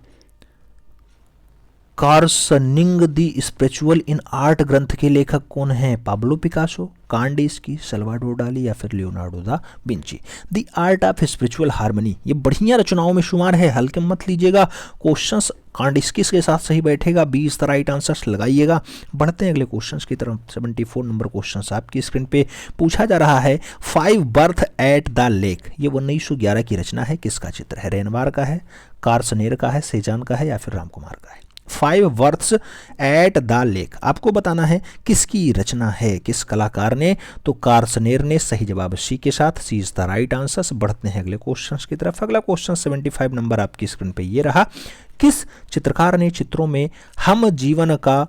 कार्सनिंग द स्पिरिचुअल इन आर्ट ग्रंथ के लेखक कौन है? पाब्लो पिकासो, कांडिस्की, सल्वाडोर डाली या फिर Leonardo da Vinci? The art of spiritual harmony ये बढ़िया रचनाओं में शुमार है, हल्के मत लीजिएगा। क्वेश्चंस कांडिस्की के साथ सही बैठेगा, B is the right answer लगाइएगा। बढ़ते हैं अगले क्वेश्चन की तरफ। 74 नंबर क्वेश्चन आपकी स्क्रीन पे पूछा जा रहा है, 5 बर्थ एट द लेक ये 1911 की रचना है, किसका चित्र है? रेनवार का है, कार्सनेर का है, सेजान का है या फिर रामकुमार का है? 5 बर्थ्स एट द लेक आपको बताना है किसकी रचना है, किस कलाकार ने? तो कार्सनेर ने। सही जवाब सी के साथ, सी इज द राइट आंसर। बढ़ते हैं अगले क्वेश्चन की तरफ। अगला क्वेश्चन 75 नंबर आपकी स्क्रीन पे ये रहा। किस चित्रकार ने चित्रों में हम जीवन का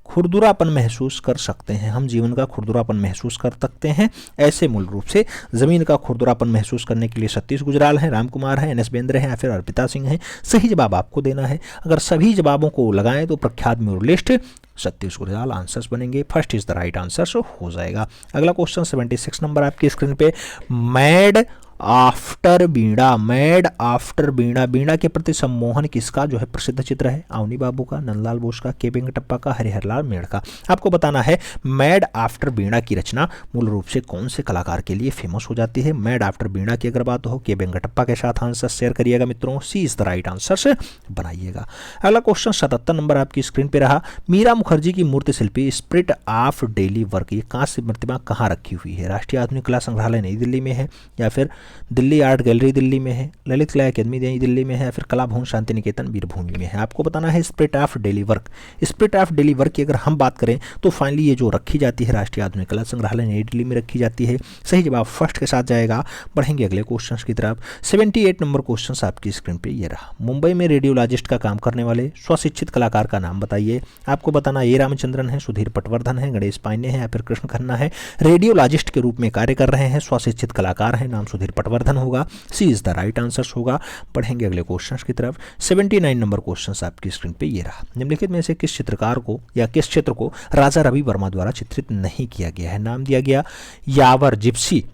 खुरदुरापन महसूस कर सकते हैं? हम जीवन का खुरदुरापन महसूस कर सकते हैं ऐसे मूल रूप से जमीन का खुरदुरापन महसूस करने के लिए सतीश गुजराल हैं, रामकुमार हैं, NS बेंद्रे हैं या फिर अर्पिता सिंह हैं? सही जवाब आपको देना है। अगर सभी जवाबों को लगाएं तो प्रख्यात म्यूरलिस्ट सतीश गुजराल आंसर्स बनेंगे। First is the right answer हो जाएगा। अगला क्वेश्चन 76 नंबर आपकी स्क्रीन पे, मैड आफ्टर बीणा, मैड आफ्टर बीणा, बीणा के प्रति सम्मोहन किसका जो है प्रसिद्ध चित्र है? अवनी बाबू का, नंदलाल बोस का, के वेंकटप्पा का, हरिहरलाल मेड़ का? आपको बताना है मैड आफ्टर बीणा की रचना मूल रूप से कौन से कलाकार के लिए फेमस हो जाती है? मैड आफ्टर बीणा की अगर बात हो, के वेंकटप्पा के साथ आंसर शेयर करिएगा मित्रों, सी इज द राइट आंसर से बनाइएगा। अगला क्वेश्चन 77 नंबर आपकी स्क्रीन पे रहा। मीरा मुखर्जी की मूर्ति शिल्पी स्पिरिट ऑफ डेली वर्क ये कांस्य प्रतिमा कहाँ रखी हुई है? राष्ट्रीय आधुनिक कला संग्रहालय नई दिल्ली में है या फिर दिल्ली आर्ट गैलरी दिल्ली में है, ललित कला अकेदमी नई दिल्ली में है या फिर कला भवन शांति निकेतन वीरभूमि में है? आपको बताना है spirit of daily work. Spirit of daily work की अगर हम बात करें तो फाइनली ये जो रखी जाती है राष्ट्रीय आधुनिक कला संग्रहालय नई दिल्ली में रखी जाती है। सही जवाब फर्स्ट के साथ जाएगा। बढ़ेंगे अगले क्वेश्चन की तरफ। 78 नंबर क्वेश्चन आपकी स्क्रीन पे ये रहा। मुंबई में रेडियोलॉजिस्ट का काम करने वाले स्वशिक्षित कलाकार का नाम बताइए। आपको बताना ए रामचंद्रन है, सुधीर पटवर्धन है, गणेश पांडे हैं या फिर कृष्ण खन्ना है? रेडियोलॉजिस्ट के रूप में कार्य कर रहे हैं, स्वशिक्षित कलाकार हैं, नाम सुधीर पटवर्धन होगा, सी इज द राइट आंसर होगा। पढ़ेंगे अगले क्वेश्चन की तरफ। 79 नंबर क्वेश्चन आपकी स्क्रीन पे ये रहा। निम्नलिखित में से किस चित्रकार को या किस चित्र को राजा रवि वर्मा द्वारा चित्रित नहीं किया गया है? नाम दिया गया यावर, जिप्सी,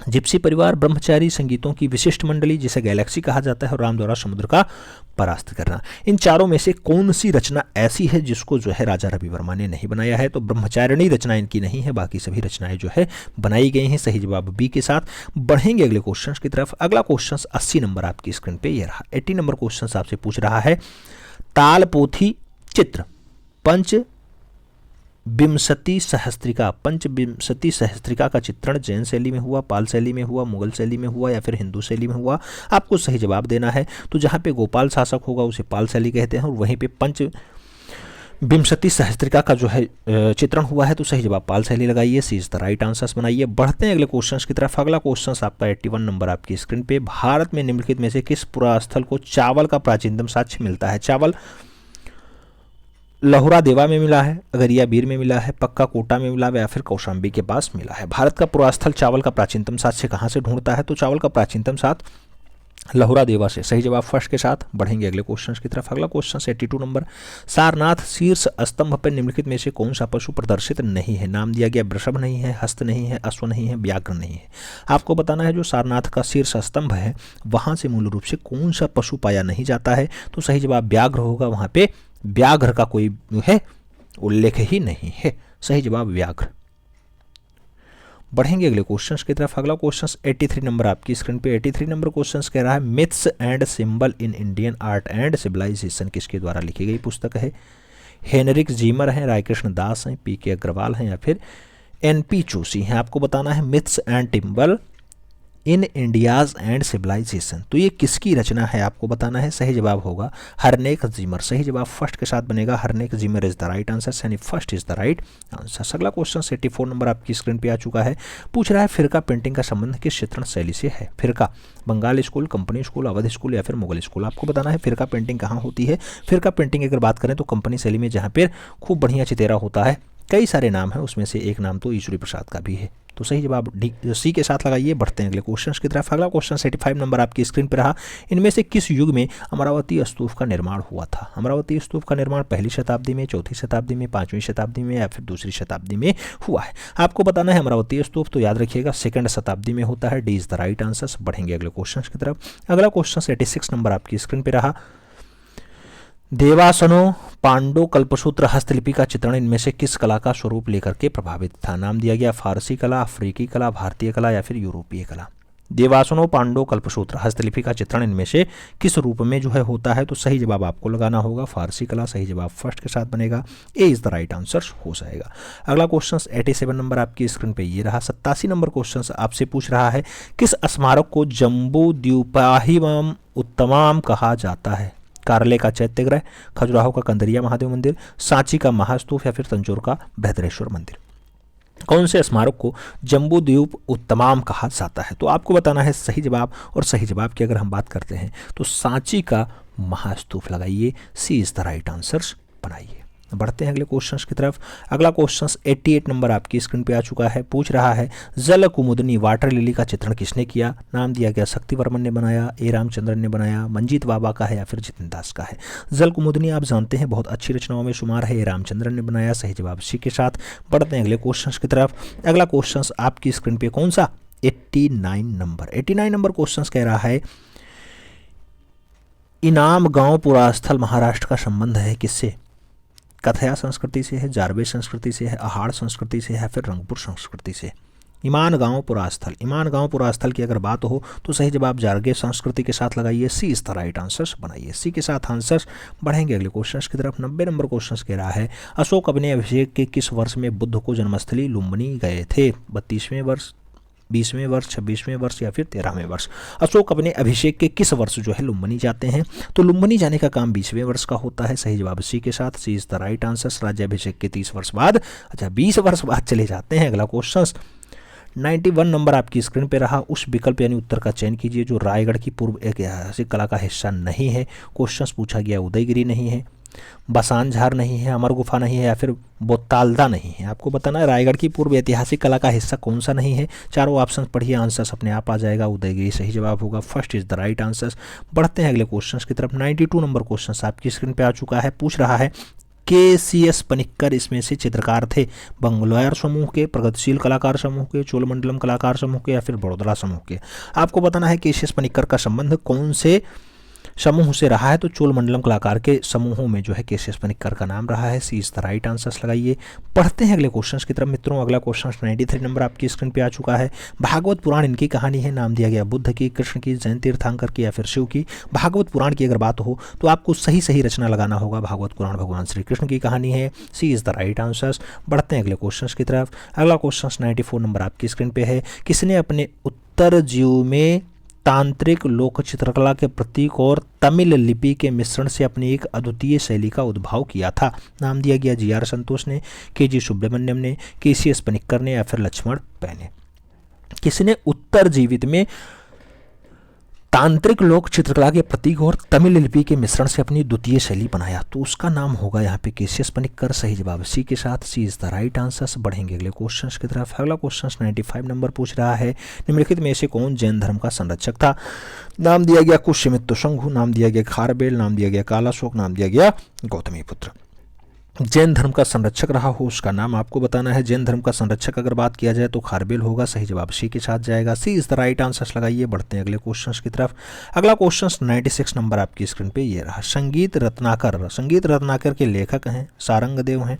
जिप्सी परिवार, ब्रह्मचारी, संगीतों की विशिष्ट मंडली जिसे गैलेक्सी कहा जाता है और राम द्वारा समुद्र का परास्त करना। इन चारों में से कौन सी रचना ऐसी है जिसको जो है राजा रवि वर्मा ने नहीं बनाया है? तो ब्रह्मचारिणी रचना इनकी नहीं है, बाकी सभी रचनाएं जो है बनाई गई हैं। सही जवाब बी के साथ। बढ़ेंगे अगले क्वेश्चन की तरफ। अगला क्वेश्चन 80 नंबर आपकी स्क्रीन पे ये रहा। 80 नंबर क्वेश्चन आपसे पूछ रहा है, तालपोथी चित्र पंच विंशति सहस्त्रिका, पंचविंशति सहस्त्रिका का चित्रण जैन शैली में हुआ, पाल शैली में हुआ, मुगल शैली में हुआ या फिर हिंदू शैली में हुआ? आपको सही जवाब देना है। तो जहाँ पे गोपाल शासक होगा उसे पाल शैली कहते हैं और वहीं पे पंच विंशति सहस्त्रिका का जो है चित्रण हुआ है, तो सही जवाब पाल शैली लगाइए, सी इज द राइट आंसर बनाइए। बढ़ते हैं अगले क्वेश्चन की तरफ। अगला क्वेश्चन आपका 81 नंबर आपकी स्क्रीन पे। भारत में निम्नलिखित में से किस पुरास्थल को चावल का प्राचीनतम साक्ष्य मिलता है? चावल लहुरा देवा में मिला है, अगरिया बीर में मिला है, पक्का कोटा में मिला है या फिर कौशाम्बी के पास मिला है। भारत का पुरास्थल चावल का प्राचीनतम साक्ष्य कहाँ से ढूंढता है? तो चावल का प्राचीनतम साक्ष्य लहुरा देवा से। सही जवाब फर्स्ट के साथ। बढ़ेंगे अगले क्वेश्चन की तरफ। अगला क्वेश्चन 82 नंबर, सारनाथ शीर्ष स्तंभ पर निम्नलिखित में से कौन सा पशु प्रदर्शित नहीं है? नाम दिया गया वृषभ नहीं है, हस्त नहीं है, अश्व नहीं है, व्याघ्र नहीं है। आपको बताना है जो सारनाथ का शीर्ष स्तंभ है वहां से मूल रूप से कौन सा पशु पाया नहीं जाता है? तो सही जवाब व्याघ्र होगा। वहां पे व्याघ्र का कोई है उल्लेख ही नहीं है। सही जवाब व्याघ्र। बढ़ेंगे अगले क्वेश्चंस की तरफ। अगला क्वेश्चन 83 नंबर आपकी स्क्रीन पे। 83 नंबर क्वेश्चंस कह रहा है myths and symbol in Indian art and civilization किसके द्वारा लिखी गई पुस्तक है? हेनरिक जीमर हैं, रायकृष्ण दास हैं, पीके अग्रवाल हैं या फिर एनपी जोशी हैं। आपको बताना है myths and symbol in India's and civilization, तो ये किसकी रचना है आपको बताना है। सही जवाब होगा हरनेक जीमर। सही जवाब फर्स्ट के साथ बनेगा, हरनेक Zimmer is the right answer, यानी first is the right answer. अगला क्वेश्चन 84 नंबर आपकी स्क्रीन पे आ चुका है। पूछ रहा है फिरका पेंटिंग का संबंध किस चित्रण शैली से है? फिरका Bengal school, company school, Awadh school या फिर मुगल स्कूल। आपको बताना है फिरका पेंटिंग कहाँ होती है। फिरका पेंटिंग अगर बात करें तो कंपनी शैली में, जहाँ पर खूब बढ़िया चितेरा होता है। कई सारे नाम हैं, उसमें से एक नाम तो ईश्वरी प्रसाद का भी है। तो सही जवाब डी सी के साथ लगाइए। बढ़ते हैं अगले क्वेश्चन की तरफ। अगला क्वेश्चन 85 नंबर आपकी स्क्रीन पर रहा। इनमें से किस युग में अमरावती स्तूप का निर्माण हुआ था? अमरावती स्तूप का निर्माण पहली शताब्दी में, चौथी शताब्दी में, 5वीं शताब्दी में या फिर दूसरी शताब्दी में हुआ है? आपको बताना है अमरावती स्तूप, तो याद रखिएगा सेकंड शताब्दी में होता है। D is the right answer. बढ़ेंगे अगले क्वेश्चन की तरफ। अगला क्वेश्चन 86 नंबर आपकी स्क्रीन पर रहा। देवासनो पांडु कल्पसूत्र हस्तलिपि का चित्रण इनमें से किस कला का स्वरूप लेकर के प्रभावित था? नाम दिया गया फारसी कला, अफ्रीकी कला, भारतीय कला या फिर यूरोपीय कला। देवासनो पांडु कल्पसूत्र हस्तलिपि का चित्रण इनमें से किस रूप में जो है होता है? तो सही जवाब आपको लगाना होगा फारसी कला। सही जवाब फर्स्ट के साथ बनेगा, ए इज द राइट आंसर हो जाएगा। अगला क्वेश्चन 87 नंबर आपकी स्क्रीन पे ये रहा। 87 नंबर क्वेश्चन आपसे पूछ रहा है किस स्मारक को जम्बू द्वीपाहिमम उत्तमाम कहा जाता है? कारले का चैत्यग्रह, खजुराहो का कंदरिया महादेव मंदिर, सांची का महास्तूप या फिर तंजौर का बृहदेश्वर मंदिर। कौन से स्मारक को जम्बू द्वीप उत्तमाम कहा जाता है? तो आपको बताना है सही जवाब, और सही जवाब की अगर हम बात करते हैं तो सांची का महास्तूप लगाइए। सी इज द राइट आंसर बनाइए। बढ़ते हैं अगले क्वेश्चंस की तरफ। अगला क्वेश्चंस 88 नंबर आपकी स्क्रीन पे आ चुका है। पूछ रहा है जल कुमुदनी वाटर लिली का चित्रण किसने किया? नाम दिया गया शक्ति वर्मन ने बनाया, ए रामचंद्रन ने बनाया, मंजीत बाबा का है या फिर जितेंद्र दास का है। जल कुमुदनी आप जानते हैं बहुत अच्छी रचनाओं में शुमार है, ए रामचंद्रन ने बनाया। सही जवाब सी के साथ। बढ़ते हैं अगले क्वेश्चंस की तरफ। अगला क्वेश्चंस आपकी स्क्रीन पे कौन सा? 89 नंबर। 89 नंबर क्वेश्चंस कह रहा है इनाम गांव पुरास्थल महाराष्ट्र का संबंध है किससे? कथया संस्कृति से है, जारवे संस्कृति से है, अहाड़ संस्कृति से है, फिर रंगपुर संस्कृति से। ईमान गांव पुरास्थल, ईमान गांव पुरास्थल की अगर बात हो तो सही जवाब जारगे संस्कृति के साथ लगाइए। सी इज द राइट आंसर बनाइए। सी के साथ आंसर। बढ़ेंगे अगले क्वेश्चन की तरफ। 90 नंबर क्वेश्चन कह रहा है अशोक अपने अभिषेक के किस वर्ष में बुद्ध को जन्मस्थली लुम्बिनी गए थे? 32वें वर्ष, 20वें वर्ष, 26वें वर्ष या फिर 13वें वर्ष। अशोक अपने अभिषेक के किस वर्ष जो है लुम्बिनी जाते हैं? तो लुम्बिनी जाने का काम 20वें वर्ष का होता है। सही जवाब सी के साथ। सी इज द राइट आंसर। राज्याभिषेक के 30 वर्ष बाद, 20 वर्ष बाद चले जाते हैं। अगला क्वेश्चन 91 नंबर आपकी स्क्रीन पे रहा। उस विकल्प यानी उत्तर का चयन कीजिए जो रायगढ़ की पूर्व ऐतिहासिक कला का हिस्सा नहीं है। क्वेश्चन पूछा गया उदयगिरी नहीं है, बसानझार नहीं है, अमर गुफा नहीं है या फिर बोतालदा नहीं है। आपको बताना है रायगढ़ की पूर्व ऐतिहासिक कला का हिस्सा कौन सा नहीं है। चारों ऑप्शन पढ़िए, आंसर्स अपने आप आ जाएगा। उदयगिरी सही जवाब होगा। First is the right answer. बढ़ते हैं अगले क्वेश्चन की तरफ। 92 नंबर क्वेश्चन आपकी स्क्रीन पे आ चुका है। पूछ रहा है KCS पनिक्कर इसमें से चित्रकार थे? बंगलोर समूह के, प्रगतिशील कलाकार समूह के, चोलमंडलम कलाकार समूह के या फिर बड़ोदरा समूह के। आपको बताना है KCS पनिक्कर का संबंध कौन से समूह से रहा है? तो चोलमंडलम कलाकार के समूहों में जो है KCS पनिक्कर का नाम रहा है। सी इज द राइट आंसर लगाइए। पढ़ते हैं अगले क्वेश्चन की तरफ मित्रों। अगला क्वेश्चन 93 नंबर आपकी स्क्रीन पे आ चुका है। भागवत पुराण इनकी कहानी है। नाम दिया गया बुद्ध की, कृष्ण की, जैन तीर्थंकर की या फिर शिव की। भागवत पुराण की अगर बात हो तो आपको सही सही रचना लगाना होगा। भागवत पुराण भगवान श्री कृष्ण की कहानी है। सी इज द राइट आंसर। बढ़ते हैं अगले क्वेश्चन की तरफ। अगला क्वेश्चन 94 नंबर आपकी स्क्रीन पे है। किसने अपने उत्तर जीव में तांत्रिक लोक चित्रकला के प्रतीक और तमिल लिपि के मिश्रण से अपनी एक अद्वितीय शैली का उद्भव किया था? नाम दिया गया GR संतोष ने, KG सुब्रमण्यम ने, KCS पनिक्कर ने या फिर लक्ष्मण पै ने। किसने उत्तर जीवित में तांत्रिक लोक चित्रकला के प्रतीक और तमिल लिपि के मिश्रण से अपनी द्वितीय शैली बनाया, तो उसका नाम होगा यहाँ पे केशियस पनिक्कर। सही जवाब सी के साथ, सी इज द राइट आंसर। बढ़ेंगे अगले क्वेश्चन की तरफ। अगला क्वेश्चन 95 नंबर पूछ रहा है, निम्नलिखित में से कौन जैन धर्म का संरक्षक था? नाम दिया गया पुष्यमित्र शंभु, नाम दिया गया खारबेल, नाम दिया गया कालाशोक, नाम दिया गया गौतमी पुत्र। जैन धर्म का संरक्षक रहा हो उसका नाम आपको बताना है। जैन धर्म का संरक्षक अगर बात किया जाए तो खारबेल होगा। सही जवाब सी के साथ जाएगा, सी इज द राइट आंसर लगाइए। बढ़ते हैं अगले क्वेश्चन की तरफ। अगला क्वेश्चन 96 नंबर आपकी स्क्रीन पे ये रहा। संगीत रत्नाकर, संगीत रत्नाकर के लेखक हैं सारंगदेव हैं,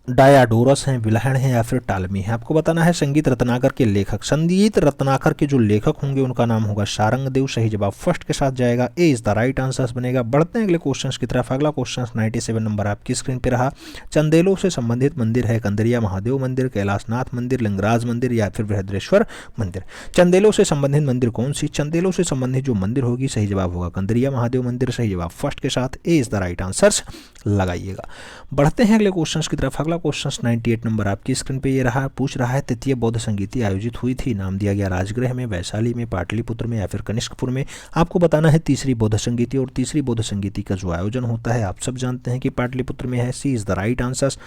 डायाडोरस हैं, विलहण हैं या फिर टालमी है? आपको बताना है संगीत रत्नाकर के लेखक। संगीत रत्नाकर के जो लेखक होंगे उनका नाम होगा सारंगदेव। सही जवाब फर्स्ट के साथ जाएगा, ए इज द राइट आंसर बनेगा। बढ़ते हैं अगले क्वेश्चन की तरफ। अगला क्वेश्चन 97 नंबर आपकी स्क्रीन पे रहा। चंदेलों से संबंधित मंदिर है कंदरिया महादेव मंदिर, कैलाशनाथ मंदिर, लिंगराज मंदिर या फिर बृहद्रेश्वर मंदिर? चंदेलों से संबंधित मंदिर कौन सी? चंदेलों से संबंधित जो मंदिर होगी सही जवाब होगा कंदरिया महादेव मंदिर। सही जवाब फर्स्ट के साथ, ए इज द राइट आंसर लगाइएगा। बढ़ते हैं अगले क्वेश्चन की तरफ। अगला क्वेश्चन 98 नंबर आपकी स्क्रीन पे ये रहा। पूछ रहा है तृतीय बौद्ध संगीति आयोजित हुई थी, नाम दिया गया राजगृह में, वैशाली में, पाटलिपुत्र में या फिर कनिष्कपुर में? आपको बताना है तीसरी बौद्ध संगीति, और तीसरी बौद्ध संगीति का जो आयोजन होता है आप सब जानते हैं कि पाटलिपुत्र में है। सी इज द राइट आंसर।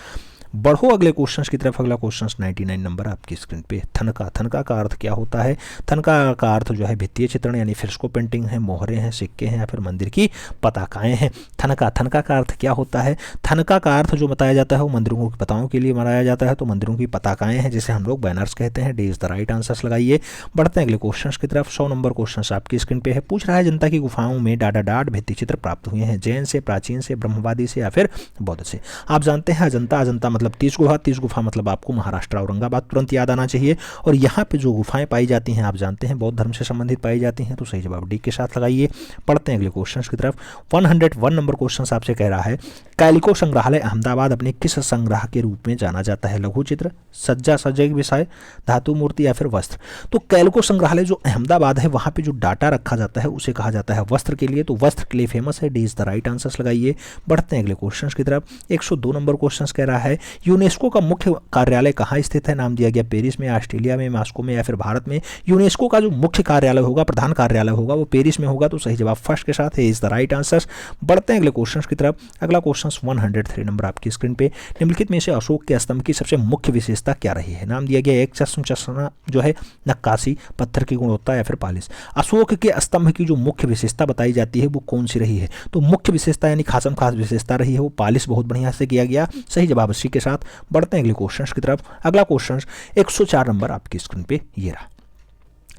बढ़ो अगले क्वेश्चन की तरफ। अगला क्वेश्चन 99 नंबर आपकी स्क्रीन पे। थनका, थनका का अर्थ क्या होता है? थनका का अर्थ जो है भित्तीय चित्रण यानी फ्रेस्को पेंटिंग है, मोहरे हैं, सिक्के हैं या फिर मंदिर की पताकाएं हैं? थनका, थनका का अर्थ क्या होता है? थनका का अर्थ जो बताया जाता है वो मंदिरों की पताओं के लिए बनाया जाता है, तो मंदिरों की पताकाएं हैं जिसे हम लोग बैनर्स कहते हैं। D is the right answer लगाइए। बढ़ते हैं अगले क्वेश्चन की तरफ। 100 नंबर क्वेश्चन आपकी स्क्रीन पे है। पूछ रहा है जनता की गुफाओं में डाडाडाड भित्ति चित्र प्राप्त हुए हैं, जैन से, प्राचीन से, ब्रह्मवादी से या फिर बौद्ध से? आप जानते हैं अजंता, अजंता मतलब 30 गुफा, 30 गुफा मतलब आपको महाराष्ट्र औरंगाबाद तुरंत याद आना चाहिए। और यहाँ पे जो गुफाएं पाई जाती हैं आप जानते हैं बौद्ध धर्म से संबंधित पाई जाती हैं, तो सही जवाब डी के साथ लगाइए। पढ़ते हैं अगले क्वेश्चन की तरफ। 101 नंबर क्वेश्चन आपसे कह रहा है कैलिको संग्रहालय अहमदाबाद अपने किस संग्रह के रूप में जाना जाता है? लघु चित्र, सज्जा सज्जा के विषय, धातु मूर्ति या फिर वस्त्र? तो कैलिको संग्रहालय जो अहमदाबाद है वहाँ पे जो डाटा रखा जाता है उसे कहा जाता है वस्त्र के लिए, तो वस्त्र के लिए फेमस है। D is the right answer लगाइए। बढ़ते हैं अगले क्वेश्चन की तरफ। 102 नंबर क्वेश्चन कह रहा है यूनेस्को का मुख्य कार्यालय कहाँ स्थित है? नाम दिया गया पेरिस में, ऑस्ट्रेलिया में, मॉस्को में या फिर भारत में? यूनेस्को का जो मुख्य कार्यालय होगा, प्रधान कार्यालय होगा वो पेरिस में होगा, तो सही जवाब फर्स्ट के साथ है, इज द राइट आंसर। बढ़ते हैं अगले क्वेश्चन की तरफ। अगला क्वेश्चन 103 नंबर आपकी स्क्रीन पे। निम्नलिखित में से अशोक के स्तंभ की सबसे मुख्य विशेषता क्या रही है? नाम दिया गया एक चश्मा जो है, नक्काशी, पत्थर की गुणवत्ता या फिर पालिश? अशोक के स्तंभ की जो मुख्य विशेषता बताई जाती है वो कौन सी रही है? तो मुख्य विशेषता यानी खासम खास विशेषता रही है वो पालिश बहुत बढ़िया से किया गया। सही जवाब इसी के साथ। बढ़ते हैं अगले क्वेश्चन की तरफ। अगला क्वेश्चन 104 नंबर आपकी स्क्रीन पे ये रहा।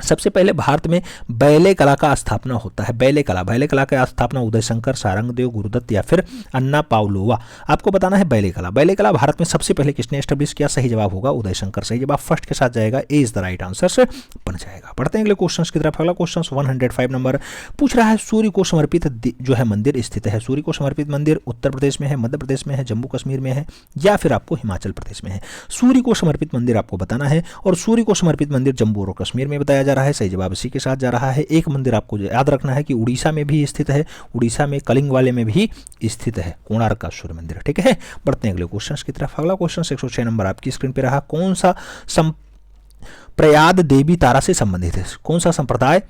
सबसे पहले भारत में बैले कला का स्थापना होता है। बैले कला का स्थापना उदय शंकर, सारंगदेव, गुरुदत्त या फिर अन्ना पावलोवा? आपको बताना है बैले कला भारत में सबसे पहले किसने एस्टेब्लिश किया? सही जवाब होगा उदय शंकर। सही जवाब फर्स्ट के साथ जाएगा, ए इज द राइट आंसर से बन जाएगा। पढ़ते हैं अगले क्वेश्चन की तरफ। अगला क्वेश्चन 105 नंबर पूछ रहा है सूर्य को समर्पित जो है मंदिर स्थित है। सूर्य को समर्पित मंदिर उत्तर प्रदेश में है, मध्य प्रदेश में है, जम्मू कश्मीर में है या फिर आपको हिमाचल प्रदेश में है? सूर्य को समर्पित मंदिर आपको बताना है, और सूर्य को समर्पित मंदिर जम्मू और कश्मीर में बताया जा रहा है। सही जवाब इसी के साथ जा रहा है। एक मंदिर आपको याद रखना है कि उड़ीसा में भी स्थित है, उड़ीसा में कलिंग वाले में भी स्थित है, कोणार्क का सूर्य मंदिर। ठीक है, बढ़ते हैं अगले क्वेश्चन की तरफ। अगला क्वेश्चन 106 नंबर आपकी स्क्रीन पे रहा। कौन सा संप्रदाय देवी तारा से संबंधित है? कौन सा संप्रदाय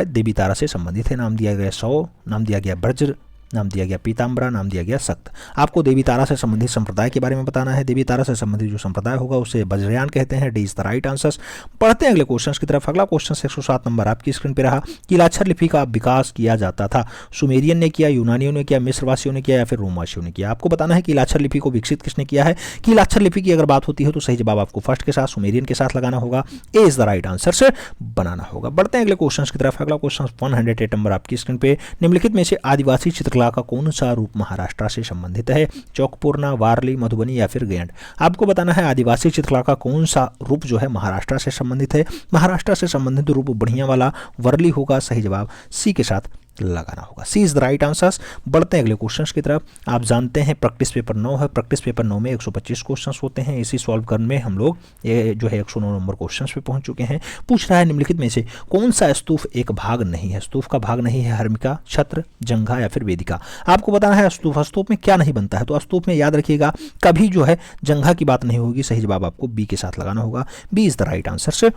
देवी तारा से संबंधित है? नाम दिया गया सौ, नाम दिया गया ब्रज, नाम दिया गया पीताम्बरा, नाम दिया गया सक्त। आपको देवी तारा से संबंधित संप्रदाय के बारे में बताना है। देवी तारा से संबंधित जो संप्रदाय होगा उसे वज्रयान कहते हैं। D is the right answer. पढ़ते हैं अगले क्वेश्चन की तरफ। अगला क्वेश्चन 107 नंबर आपकी स्क्रीन पे रहा। कीलाक्षर लिपि का विकास किया जाता था, सुमेरियन ने किया, यूनानियों ने किया, मिस्रवासियों ने किया या फिर रोमवासियों ने किया? आपको बताना है कीलाक्षर लिपि को विकसित किसने किया है? कीलाक्षर लिपि की अगर बात होती है तो सही जवाब आपको फर्स्ट के साथ सुमेरियन के साथ लगाना होगा, ए इज द राइट आंसर से बनाना होगा। बढ़ते हैं अगले क्वेश्चन की तरफ। अगला क्वेश्चन 108 नंबर आपकी स्क्रीन पे। निम्नलिखित में से आदिवासी चित्रकला का कौन सा रूप महाराष्ट्र से संबंधित है? चौकपूर्णा, वारली, मधुबनी या फिर गैंड? आपको बताना है आदिवासी चित्रकला का कौन सा रूप जो है महाराष्ट्र से संबंधित है। महाराष्ट्र से संबंधित रूप बढ़िया वाला वर्ली होगा। सही जवाब सी के साथ लगाना होगा, सी इज द राइट आंसर्स। बढ़ते हैं अगले क्वेश्चंस की तरफ। आप जानते हैं प्रैक्टिस पेपर 9 है, प्रैक्टिस पेपर 9 में 125 क्वेश्चंस होते हैं। इसी सॉल्व करने में हम लोग ये जो है 109 नंबर क्वेश्चंस पे पहुंच चुके हैं। पूछ रहा है निम्नलिखित में से कौन सा स्तूप एक भाग नहीं है? स्तूप का भाग नहीं है हर्मिका, छत्र, जंघा या फिर वेदिका? आपको बताना है स्तूप में क्या नहीं बनता है। तो स्तूप में याद रखिएगा कभी जो है जंघा की बात नहीं होगी। सही जवाब आपको बी के साथ लगाना होगा, B is the right answer से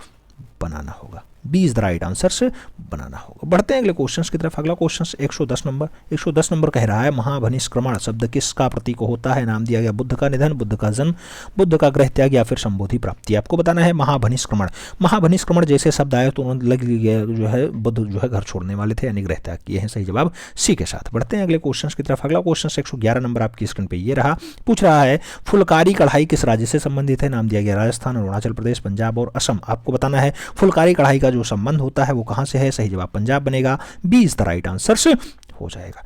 बनाना होगा। B is the right answer से बनाना होगा। बढ़ते हैं अगले क्वेश्चन की तरफ। अगला क्वेश्चन 110 नंबर। 110 नंबर कह रहा है महाभनिष्क्रमण शब्द किसका प्रतीक होता है? नाम दिया गया बुद्ध का निधन, बुद्ध का जन्म, बुद्ध का गृह त्याग या फिर संबोधि प्राप्ति। आपको बताना है महाभनिष्क्रमण। महाभनिष्क्रमण जैसे शब्द आए तो लग गया जो है बुद्ध जो है घर छोड़ने वाले थे यानी गृह त्याग किए हैं। सही जवाब सी के साथ। बढ़ते हैं अगले क्वेश्चन की तरफ। अगला क्वेश्चन 111 नंबर आपकी स्क्रीन पे ये रहा। पूछ रहा है फुलकारी कढ़ाई किस राज्य से संबंधित है? नाम दिया गया राजस्थान, अरुणाचल प्रदेश, पंजाब और असम। आपको बताना है फुलकारी कढ़ाई का जो संबंध होता है वो कहां से है? सही जवाब पंजाब बनेगा। B is the right answer से हो जाएगा।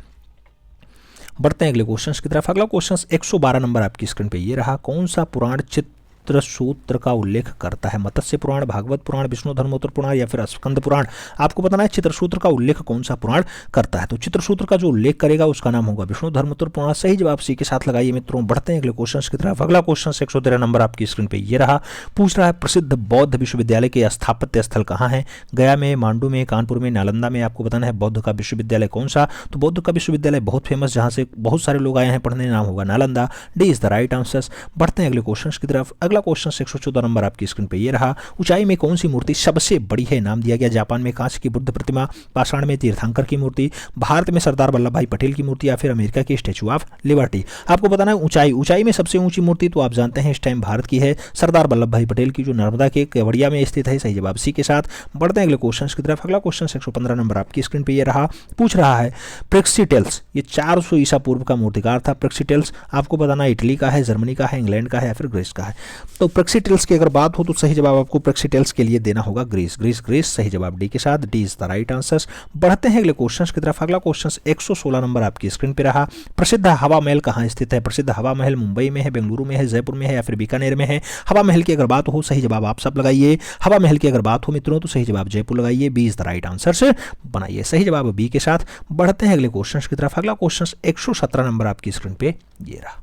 बढ़ते हैं अगले क्वेश्चन की तरफ। अगला क्वेश्चन 112 नंबर आपकी स्क्रीन पे ये रहा। कौन सा पुराण चित्रसूत्र का उल्लेख करता है? मत्स्य पुराण, भागवत पुराण, विष्णु धर्मोत्तर पुराण या फिर स्कंद पुराण। आपको बताना है चित्रसूत्र का उल्लेख कौन सा पुराण करता है। तो चित्रसूत्र का जो उल्लेख करेगा उसका नाम होगा विष्णु धर्मोत्तर पुराण। सही जवाब सी के साथ लगाइए मित्रों। बढ़ते हैं अगले क्वेश्चन की तरफ। अगला क्वेश्चन 113 नंबर आपकी स्क्रीन पे ये रहा। पूछ रहा है प्रसिद्ध बौद्ध विश्वविद्यालय के स्थापत्य स्थल कहाँ है? गया में, मांडू में, कानपुर में, नालंदा में। आपको बताना है बौद्ध का विश्वविद्यालय कौन सा? तो बौद्ध का विश्वविद्यालय बहुत फेमस जहां से बहुत सारे लोग आए हैं पढ़ने, नाम होगा Nalanda. D is the right answer. बढ़ते हैं अगले क्वेश्चन की तरफ। अगला क्वेश्चन 114 नंबर आपकी स्क्रीन पे ये रहा। ऊंचाई में कौन सी मूर्ति सबसे बड़ी है? नाम दिया गया जापान में कांच की बुद्ध प्रतिमा, पाषाण में तीर्थंकर की मूर्ति, भारत में सरदार वल्लभ भाई पटेल की मूर्ति या फिर अमेरिका की स्टैचू ऑफ लिबर्टी। आपको बताना है ऊंचाई में सबसे ऊंची मूर्ति तो आप जानते हैं इस टाइम भारत की है सरदार वल्लभ भाई पटेल की जो नर्मदा के केवड़िया में स्थित है। सही जवाब सी के साथ। बढ़ते हैं अगले क्वेश्चन की तरफ। अगला क्वेश्चन 115 नंबर आपकी स्क्रीन पे ये रहा। पूछ रहा है प्रेक्सिटेल्स ये 400 ईसा पूर्व का मूर्तिकार था। प्रेक्सिटेल्स आपको बताना है इटली का है, जर्मनी का है, इंग्लैंड का है या फिर ग्रीस का है। तो प्रेक्सिटेल्स की अगर बात हो तो सही जवाब आपको प्रेक्सिटेल्स के लिए देना होगा ग्रीस। सही जवाब डी के साथ। D is the right answer. बढ़ते हैं अगले क्वेश्चन की तरफ। अगला क्वेश्चन 116 नंबर आपकी स्क्रीन पे रहा। प्रसिद्ध हवा महल कहाँ स्थित है? प्रसिद्ध हवा महल मुंबई में है, बेंगलुरु में है, जयपुर में है या फिर बीकानेर में है। हवा महल की अगर बात हो सही जवाब आप सब लगाइए। हवा महल की अगर बात हो मित्रों तो सही जवाब जयपुर लगाइए। B is the right answer से बनाइए। सही जवाब बी के साथ। बढ़ते हैं अगले क्वेश्चन की तरफ। अगला क्वेश्चन 117 नंबर आपकी स्क्रीन पे ये रहा।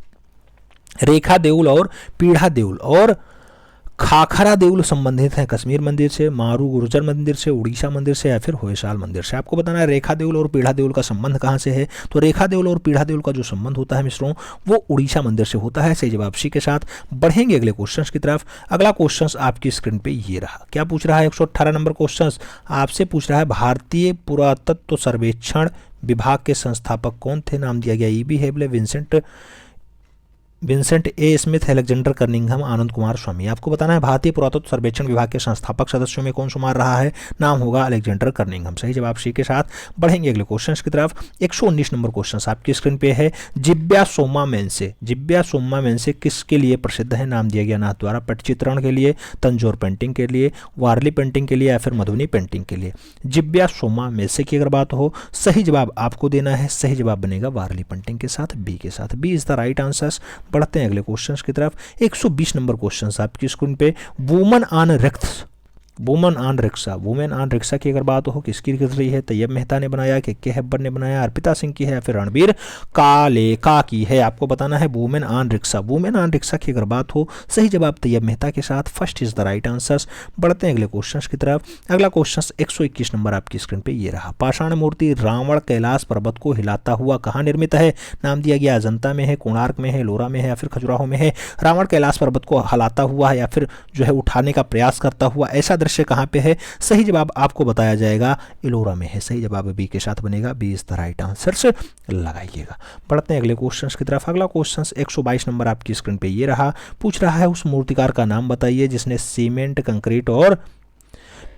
रेखा देउल और पीढ़ा देउल और खाखरा देउल संबंधित है कश्मीर मंदिर से, मारू गुर्जर मंदिर से, उड़ीसा मंदिर से या फिर होयसाल मंदिर से। आपको बताना है रेखा देउल और पीढ़ा देउल का संबंध कहाँ से है? तो रेखा देउल और पीढ़ा देउल का जो संबंध होता है मित्रों वो उड़ीसा मंदिर से होता है। सही जवाब सी के साथ। बढ़ेंगे अगले क्वेश्चन की तरफ। अगला क्वेश्चन आपकी स्क्रीन पे ये रहा। क्या पूछ रहा है? 118 नंबर क्वेश्चन आपसे पूछ रहा है भारतीय पुरातत्व सर्वेक्षण विभाग के संस्थापक कौन थे? नाम दिया गया E B. Havell, Vincent A Smith, Alexander कर्निंघम, आनंद कुमार स्वामी। आपको बताना है भारतीय पुरातत्व सर्वेक्षण विभाग के संस्थापक सदस्यों में कौन शुमार रहा है? नाम होगा अलेक्जेंडर कर्निंघम। सही जवाब सी के साथ। बढ़ेंगे अगले क्वेश्चन की तरफ। 119 नंबर क्वेश्चन आपकी स्क्रीन पे है। जिब्या सोमा मेंसे किसके लिए प्रसिद्ध है? नाम दिया गया नाथ द्वारा पटचित्रण के लिए, तंजौर पेंटिंग के लिए, वारली पेंटिंग के लिए या फिर मधुबनी पेंटिंग के लिए। जिब्या सोमा मेंसे की अगर बात हो सही जवाब आपको देना है। सही जवाब बनेगा वारली पेंटिंग के साथ, बी के साथ। B is the right answer. बढ़ते हैं अगले क्वेश्चंस की तरफ। 120 नंबर क्वेश्चंस आपकी स्क्रीन पे। वुमन ऑन रिक्शा की अगर बात हो किसकी लिख रही है? तैयब मेहता ने बनाया, के हेब्बर ने बनाया, अर्पिता सिंह की है या फिर रणबीर कालेका की है। आपको बताना है वुमेन ऑन रिक्शा की अगर बात हो सही जवाब तैयब मेहता के साथ। First is the right answer. बढ़ते हैं अगले क्वेश्चन की तरफ। अगला क्वेश्चन 121 नंबर आपकी स्क्रीन पे ये रहा। पाषाण मूर्ति रावण कैलाश पर्वत को हिलाता हुआ कहाँ निर्मित है? नाम दिया गया अजंता में है, कोणार्क में है, लोरा में है या फिर खजुराहो में है। रावण कैलाश पर्वत को हिलाता हुआ या फिर जो है उठाने का प्रयास करता हुआ ऐसा दृश्य कहां पे है? सही जवाब आपको बताया जाएगा इलोरा में है। सही जवाब बी के साथ बनेगा। B is the right answer से लगाइएगा। बढ़ते हैं अगले क्वेश्चन की तरफ। अगला क्वेश्चन 122 नंबर आपकी स्क्रीन पे ये रहा। पूछ रहा है उस मूर्तिकार का नाम बताइए जिसने सीमेंट, कंक्रीट और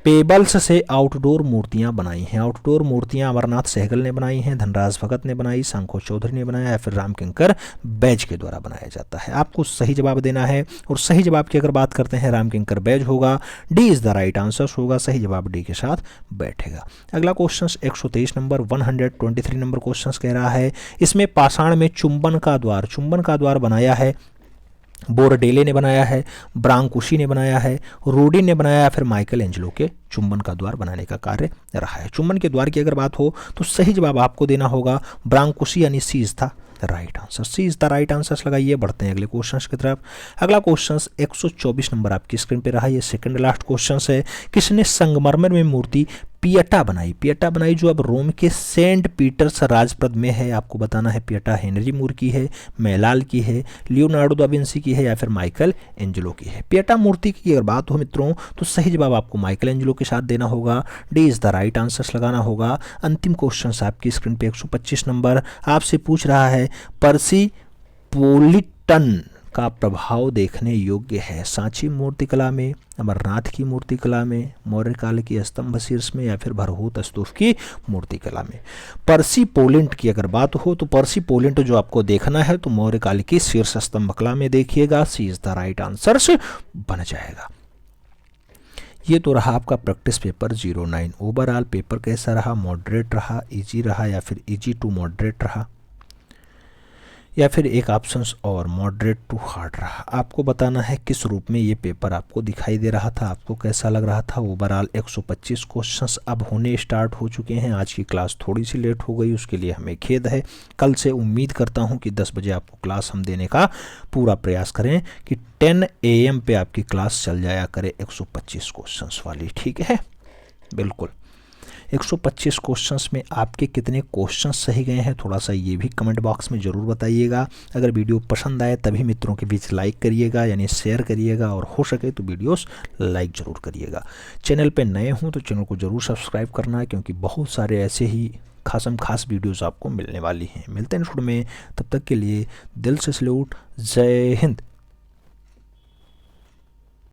पेबल्स से आउटडोर मूर्तियां बनाई हैं। आउटडोर मूर्तियां अमरनाथ सहगल ने बनाई हैं, धनराज भगत ने बनाई, शंखो चौधरी ने बनाया या फिर रामकिंकर बैज के द्वारा बनाया जाता है। आपको सही जवाब देना है और सही जवाब की अगर बात करते हैं रामकिंकर बैज होगा। D is the right answer होगा। सही जवाब डी के साथ बैठेगा। अगला क्वेश्चन 123 नंबर 123 नंबर क्वेश्चन कह रहा है इसमें पाषाण में चुंबन का द्वार बनाया है बोरडेले ने बनाया है, ब्रांकुशी ने बनाया है, रोडी ने बनाया या फिर माइकल एंजेलो के चुंबन का द्वार बनाने का कार्य रहा है। चुंबन के द्वार की अगर बात हो तो सही जवाब आपको देना होगा ब्रांकुशी यानी C is the right answer. C is the right answer लगाइए। बढ़ते हैं अगले क्वेश्चन की तरफ। अगला क्वेश्चन 124 नंबर आपकी स्क्रीन पे रहा। ये सेकंड लास्ट क्वेश्चन है। किसने संगमरमर में मूर्ति पियटा बनाई जो अब रोम के सेंट पीटर्स राजप्रद में है। आपको बताना है पियटा हेनरी मूर की है, मेलाल की है, लियोनार्डो दा विंसी की है या फिर माइकल एंजेलो की है। पियटा मूर्ति की अगर बात हो मित्रों तो सही जवाब आपको माइकल एंजेलो के साथ देना होगा। D is the right answers लगाना होगा। अंतिम क्वेश्चन आपकी स्क्रीन पे 125 नंबर आपसे पूछ रहा है पर्सी पोलिटन का प्रभाव देखने योग्य है सांची मूर्तिकला में, अमरनाथ की मूर्तिकला में, मौर्य काल की स्तंभ शीर्ष में या फिर भरहूत स्तूप की मूर्तिकला में। पर्सी पोलेंट की अगर बात हो तो पर्सी पोलेंट जो आपको देखना है तो मौर्य काल की शीर्ष स्तंभ कला में देखिएगा। सी इज द राइट आंसर बन जाएगा। ये तो रहा आपका प्रैक्टिस पेपर 09। ओवरऑल पेपर कैसा रहा? मॉडरेट रहा, इजी रहा या फिर इजी टू मॉडरेट रहा, या फिर एक ऑप्शंस और मॉडरेट टू हार्ड रहा? आपको बताना है किस रूप में ये पेपर आपको दिखाई दे रहा था, आपको कैसा लग रहा था। ओवरऑल 125 क्वेश्चंस अब होने स्टार्ट हो चुके हैं। आज की क्लास थोड़ी सी लेट हो गई, उसके लिए हमें खेद है। कल से उम्मीद करता हूँ कि 10 बजे आपको क्लास हम देने का पूरा प्रयास करें कि 10 AM पे आपकी क्लास चल जाया करे 125 क्वेश्चंस वाली, ठीक है। बिल्कुल 125 क्वेश्चंस में आपके कितने क्वेश्चंस सही गए हैं थोड़ा सा ये भी कमेंट बॉक्स में ज़रूर बताइएगा। अगर वीडियो पसंद आए तभी मित्रों के बीच लाइक करिएगा, यानी शेयर करिएगा, और हो सके तो वीडियोस लाइक ज़रूर करिएगा। चैनल पे नए हों तो चैनल को ज़रूर सब्सक्राइब करना है, क्योंकि बहुत सारे ऐसे ही खास वीडियोज़ आपको मिलने वाली हैं। मिलते हैं शुरू में, तब तक के लिए दिल से सैल्यूट। जय हिंद।